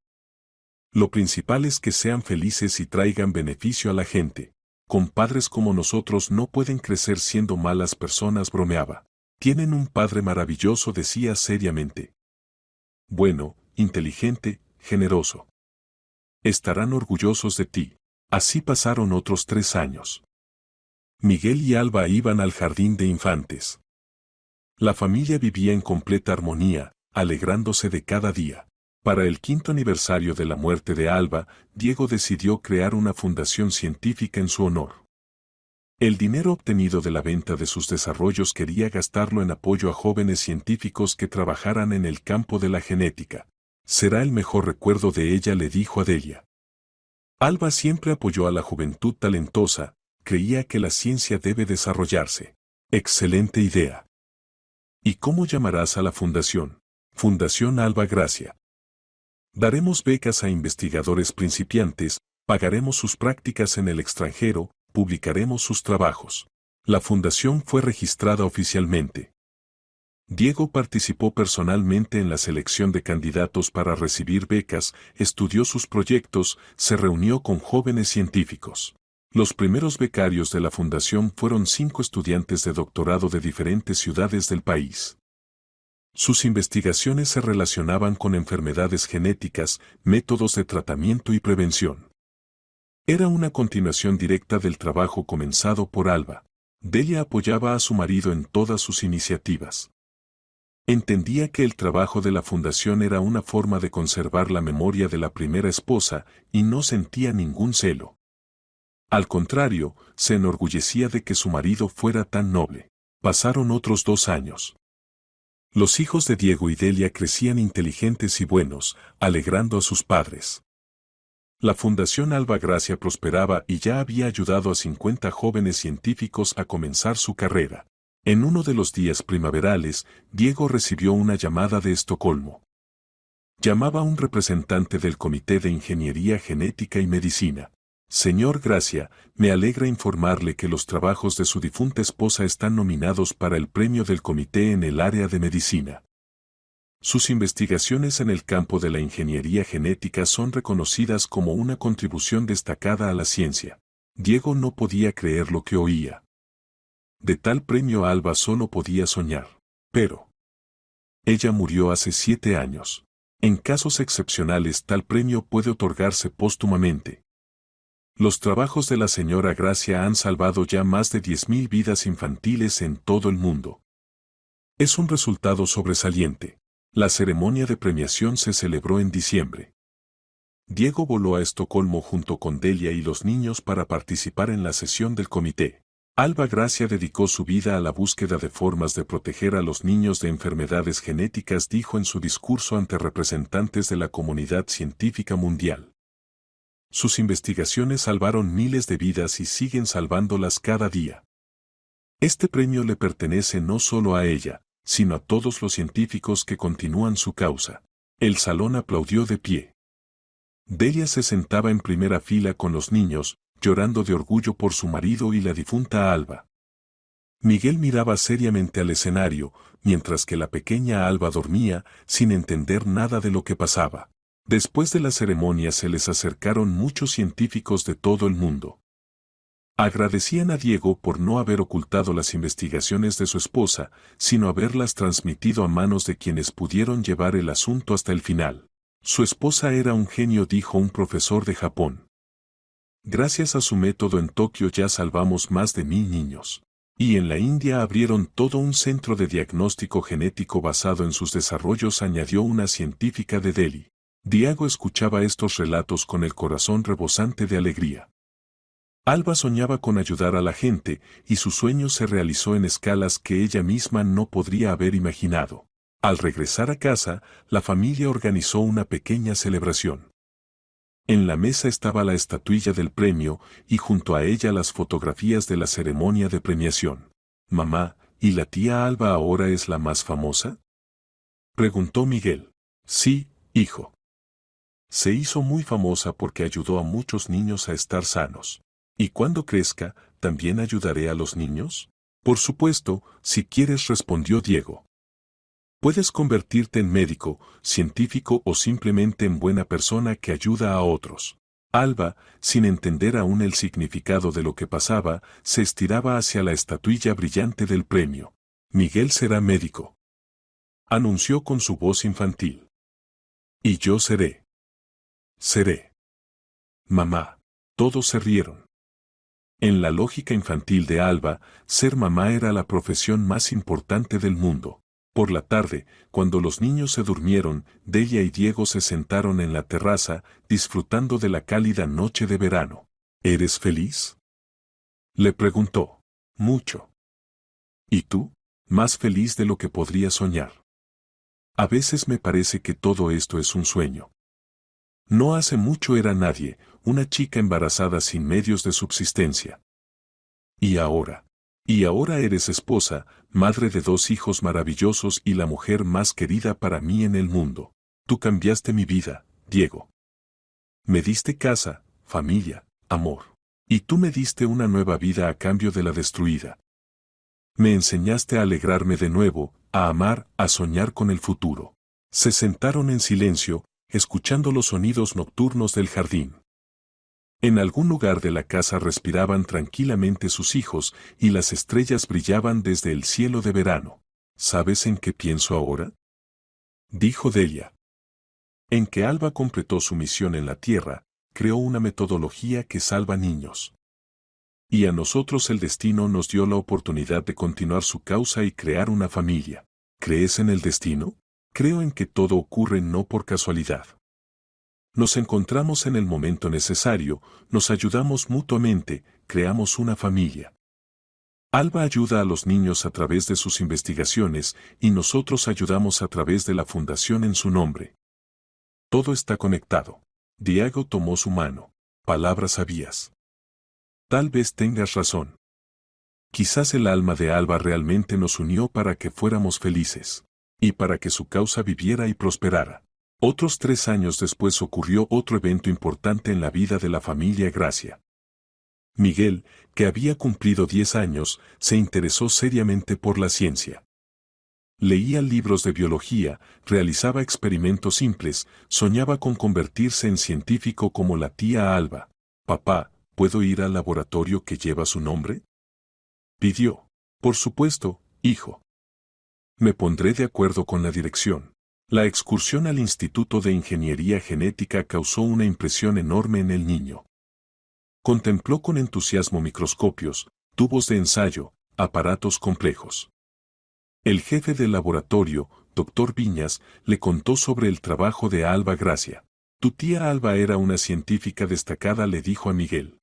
Lo principal es que sean felices y traigan beneficio a la gente. Con padres como nosotros no pueden crecer siendo malas personas, bromeaba. Tienen un padre maravilloso, decía seriamente. Bueno, inteligente, generoso. Estarán orgullosos de ti. Así pasaron otros 3 años. Miguel y Alba iban al jardín de infantes. La familia vivía en completa armonía, alegrándose de cada día. Para el 5º aniversario de la muerte de Alba, Diego decidió crear una fundación científica en su honor. El dinero obtenido de la venta de sus desarrollos quería gastarlo en apoyo a jóvenes científicos que trabajaran en el campo de la genética. Será el mejor recuerdo de ella, le dijo a Delia. Alba siempre apoyó a la juventud talentosa, creía que la ciencia debe desarrollarse. Excelente idea. ¿Y cómo llamarás a la fundación? Fundación Alba Gracia. Daremos becas a investigadores principiantes, pagaremos sus prácticas en el extranjero, publicaremos sus trabajos. La fundación fue registrada oficialmente. Diego participó personalmente en la selección de candidatos para recibir becas, estudió sus proyectos, se reunió con jóvenes científicos. Los primeros becarios de la fundación fueron 5 estudiantes de doctorado de diferentes ciudades del país. Sus investigaciones se relacionaban con enfermedades genéticas, métodos de tratamiento y prevención. Era una continuación directa del trabajo comenzado por Alba. Delia apoyaba a su marido en todas sus iniciativas. Entendía que el trabajo de la fundación era una forma de conservar la memoria de la primera esposa y no sentía ningún celo. Al contrario, se enorgullecía de que su marido fuera tan noble. Pasaron otros 2 años. Los hijos de Diego y Delia crecían inteligentes y buenos, alegrando a sus padres. La Fundación Alba Gracia prosperaba y ya había ayudado a 50 jóvenes científicos a comenzar su carrera. En uno de los días primaverales, Diego recibió una llamada de Estocolmo. Llamaba a un representante del Comité de Ingeniería Genética y Medicina. Señor Gracia, me alegra informarle que los trabajos de su difunta esposa están nominados para el premio del comité en el área de medicina. Sus investigaciones en el campo de la ingeniería genética son reconocidas como una contribución destacada a la ciencia. Diego no podía creer lo que oía. De tal premio Alba solo podía soñar. Pero ella murió hace 7 años. En casos excepcionales tal premio puede otorgarse póstumamente. Los trabajos de la señora Gracia han salvado ya más de 10.000 vidas infantiles en todo el mundo. Es un resultado sobresaliente. La ceremonia de premiación se celebró en diciembre. Diego voló a Estocolmo junto con Delia y los niños para participar en la sesión del comité. Alba Gracia dedicó su vida a la búsqueda de formas de proteger a los niños de enfermedades genéticas, dijo en su discurso ante representantes de la comunidad científica mundial. Sus investigaciones salvaron miles de vidas y siguen salvándolas cada día. Este premio le pertenece no solo a ella, sino a todos los científicos que continúan su causa. El salón aplaudió de pie. Delia se sentaba en primera fila con los niños, llorando de orgullo por su marido y la difunta Alba. Miguel miraba seriamente al escenario, mientras que la pequeña Alba dormía, sin entender nada de lo que pasaba. Después de la ceremonia se les acercaron muchos científicos de todo el mundo. Agradecían a Diego por no haber ocultado las investigaciones de su esposa, sino haberlas transmitido a manos de quienes pudieron llevar el asunto hasta el final. Su esposa era un genio, dijo un profesor de Japón. Gracias a su método en Tokio ya salvamos más de 1.000 niños. Y en la India abrieron todo un centro de diagnóstico genético basado en sus desarrollos, añadió una científica de Delhi. Diego escuchaba estos relatos con el corazón rebosante de alegría. Alba soñaba con ayudar a la gente, y su sueño se realizó en escalas que ella misma no podría haber imaginado. Al regresar a casa, la familia organizó una pequeña celebración. En la mesa estaba la estatuilla del premio, y junto a ella las fotografías de la ceremonia de premiación. «Mamá, ¿y la tía Alba ahora es la más famosa?», preguntó Miguel. «Sí, hijo. Se hizo muy famosa porque ayudó a muchos niños a estar sanos. ¿Y cuando crezca, también ayudaré a los niños?». «Por supuesto, si quieres», respondió Diego. «Puedes convertirte en médico, científico o simplemente en buena persona que ayuda a otros». Alba, sin entender aún el significado de lo que pasaba, se estiraba hacia la estatuilla brillante del premio. «Miguel será médico», anunció con su voz infantil. «Y yo seré. Seré. Mamá». Todos se rieron. En la lógica infantil de Alba, ser mamá era la profesión más importante del mundo. Por la tarde, cuando los niños se durmieron, Delia y Diego se sentaron en la terraza, disfrutando de la cálida noche de verano. ¿Eres feliz?, le preguntó. Mucho. ¿Y tú? Más feliz de lo que podría soñar. A veces me parece que todo esto es un sueño. No hace mucho era nadie, una chica embarazada sin medios de subsistencia. ¿Y ahora? Y ahora eres esposa, madre de 2 hijos maravillosos y la mujer más querida para mí en el mundo. Tú cambiaste mi vida, Diego. Me diste casa, familia, amor. Y tú me diste una nueva vida a cambio de la destruida. Me enseñaste a alegrarme de nuevo, a amar, a soñar con el futuro. Se sentaron en silencio, escuchando los sonidos nocturnos del jardín. En algún lugar de la casa respiraban tranquilamente sus hijos y las estrellas brillaban desde el cielo de verano. ¿Sabes en qué pienso ahora?, dijo Delia. En que Alba completó su misión en la Tierra, creó una metodología que salva niños. Y a nosotros el destino nos dio la oportunidad de continuar su causa y crear una familia. ¿Crees en el destino? Creo en que todo ocurre no por casualidad. Nos encontramos en el momento necesario, nos ayudamos mutuamente, creamos una familia. Alba ayuda a los niños a través de sus investigaciones y nosotros ayudamos a través de la fundación en su nombre. Todo está conectado. Diego tomó su mano. Palabras sabias. Tal vez tengas razón. Quizás el alma de Alba realmente nos unió para que fuéramos felices. Y para que su causa viviera y prosperara. Otros 3 años después ocurrió otro evento importante en la vida de la familia Gracia. Miguel, que había cumplido 10 años, se interesó seriamente por la ciencia. Leía libros de biología, realizaba experimentos simples, soñaba con convertirse en científico como la tía Alba. Papá, ¿puedo ir al laboratorio que lleva su nombre?, pidió. Por supuesto, hijo. Me pondré de acuerdo con la dirección. La excursión al Instituto de Ingeniería Genética causó una impresión enorme en el niño. Contempló con entusiasmo microscopios, tubos de ensayo, aparatos complejos. El jefe del laboratorio, Dr. Viñas, le contó sobre el trabajo de Alba Gracia. Tu tía Alba era una científica destacada, le dijo a Miguel.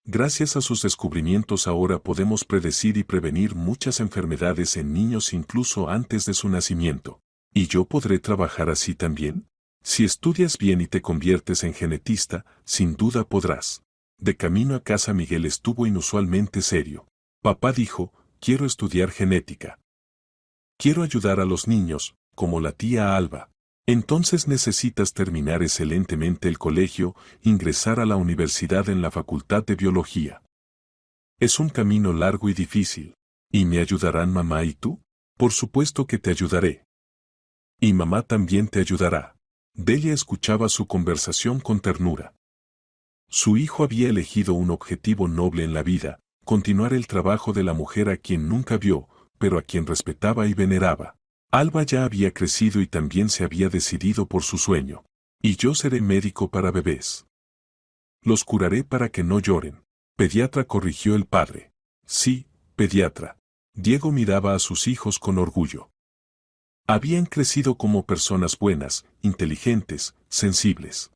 Gracias a sus descubrimientos ahora podemos predecir y prevenir muchas enfermedades en niños incluso antes de su nacimiento. ¿Y yo podré trabajar así también? Si estudias bien y te conviertes en genetista, sin duda podrás. De camino a casa Miguel estuvo inusualmente serio. Papá dijo, quiero estudiar genética. Quiero ayudar a los niños, como la tía Alba. Entonces necesitas terminar excelentemente el colegio, ingresar a la universidad en la Facultad de Biología. Es un camino largo y difícil. ¿Y me ayudarán mamá y tú? Por supuesto que te ayudaré. Y mamá también te ayudará. Delia escuchaba su conversación con ternura. Su hijo había elegido un objetivo noble en la vida, continuar el trabajo de la mujer a quien nunca vio, pero a quien respetaba y veneraba. Alba ya había crecido y también se había decidido por su sueño. Y yo seré médico para bebés. Los curaré para que no lloren. Pediatra, corrigió el padre. Sí, pediatra. Diego miraba a sus hijos con orgullo. Habían crecido como personas buenas, inteligentes, sensibles.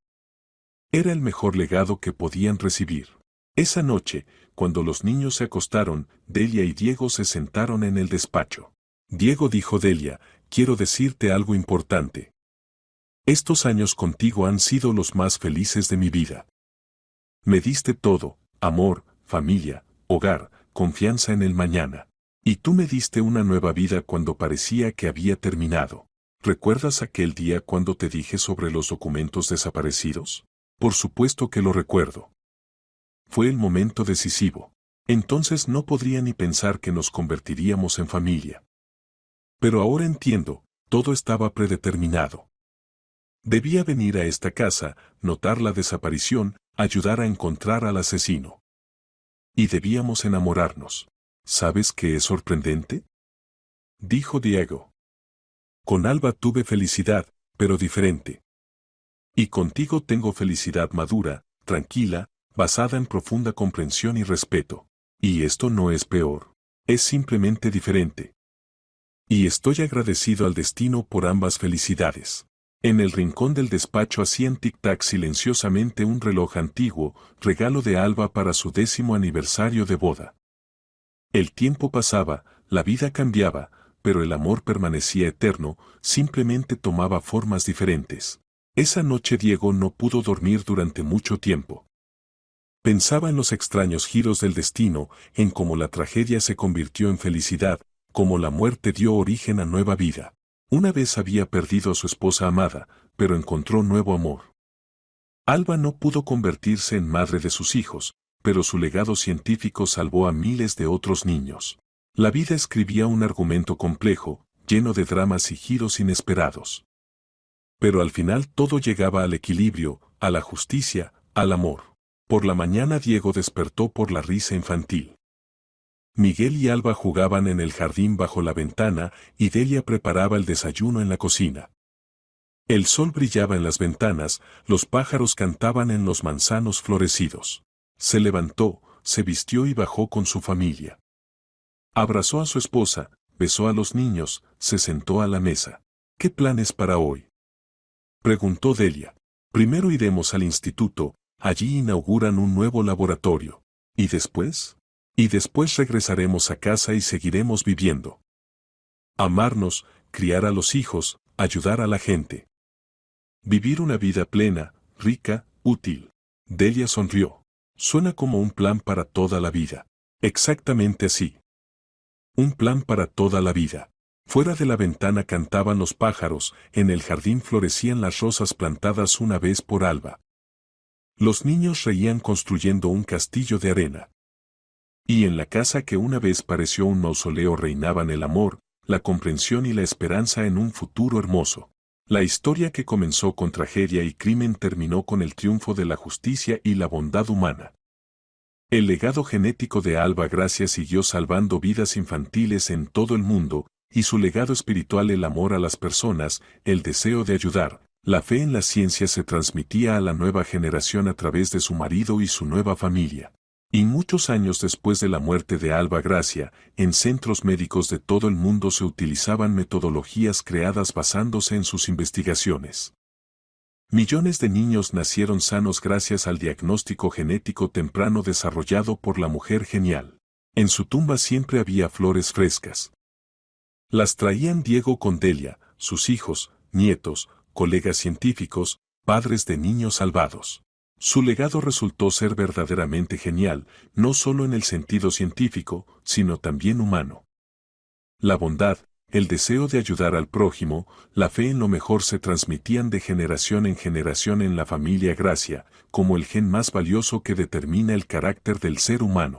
Era el mejor legado que podían recibir. Esa noche, cuando los niños se acostaron, Delia y Diego se sentaron en el despacho. Diego, dijo Delia, quiero decirte algo importante. Estos años contigo han sido los más felices de mi vida. Me diste todo, amor, familia, hogar, confianza en el mañana. Y tú me diste una nueva vida cuando parecía que había terminado. ¿Recuerdas aquel día cuando te dije sobre los documentos desaparecidos? Por supuesto que lo recuerdo. Fue el momento decisivo. Entonces no podría ni pensar que nos convertiríamos en familia. Pero ahora entiendo, todo estaba predeterminado. Debía venir a esta casa, notar la desaparición, ayudar a encontrar al asesino. Y debíamos enamorarnos. ¿Sabes qué es sorprendente?, dijo Diego. Con Alba tuve felicidad, pero diferente. Y contigo tengo felicidad madura, tranquila, basada en profunda comprensión y respeto. Y esto no es peor. Es simplemente diferente. Y estoy agradecido al destino por ambas felicidades. En el rincón del despacho hacían tic-tac silenciosamente un reloj antiguo, regalo de Alba para su 10º aniversario de boda. El tiempo pasaba, la vida cambiaba, pero el amor permanecía eterno, simplemente tomaba formas diferentes. Esa noche Diego no pudo dormir durante mucho tiempo. Pensaba en los extraños giros del destino, en cómo la tragedia se convirtió en felicidad, cómo la muerte dio origen a nueva vida. Una vez había perdido a su esposa amada, pero encontró nuevo amor. Alba no pudo convertirse en madre de sus hijos, pero su legado científico salvó a miles de otros niños. La vida escribía un argumento complejo, lleno de dramas y giros inesperados. Pero al final todo llegaba al equilibrio, a la justicia, al amor. Por la mañana Diego despertó por la risa infantil. Miguel y Alba jugaban en el jardín bajo la ventana y Delia preparaba el desayuno en la cocina. El sol brillaba en las ventanas, los pájaros cantaban en los manzanos florecidos. Se levantó, se vistió y bajó con su familia. Abrazó a su esposa, besó a los niños, se sentó a la mesa. ¿Qué planes para hoy?, preguntó Delia. Primero iremos al instituto, allí inauguran un nuevo laboratorio. ¿Y después? Y después regresaremos a casa y seguiremos viviendo. Amarnos, criar a los hijos, ayudar a la gente. Vivir una vida plena, rica, útil. Delia sonrió. Suena como un plan para toda la vida. Exactamente así. Un plan para toda la vida. Fuera de la ventana cantaban los pájaros, en el jardín florecían las rosas plantadas una vez por Alba. Los niños reían construyendo un castillo de arena. Y en la casa que una vez pareció un mausoleo reinaban el amor, la comprensión y la esperanza en un futuro hermoso. La historia que comenzó con tragedia y crimen terminó con el triunfo de la justicia y la bondad humana. El legado genético de Alba Gracia siguió salvando vidas infantiles en todo el mundo, y su legado espiritual el amor a las personas, el deseo de ayudar, la fe en la ciencia se transmitía a la nueva generación a través de su marido y su nueva familia. Y muchos años después de la muerte de Alba Gracia, en centros médicos de todo el mundo se utilizaban metodologías creadas basándose en sus investigaciones. Millones de niños nacieron sanos gracias al diagnóstico genético temprano desarrollado por la mujer genial. En su tumba siempre había flores frescas. Las traían Diego con Delia, sus hijos, nietos, colegas científicos, padres de niños salvados. Su legado resultó ser verdaderamente genial, no solo en el sentido científico, sino también humano. La bondad, el deseo de ayudar al prójimo, la fe en lo mejor se transmitían de generación en la familia Gracia, como el gen más valioso que determina el carácter del ser humano.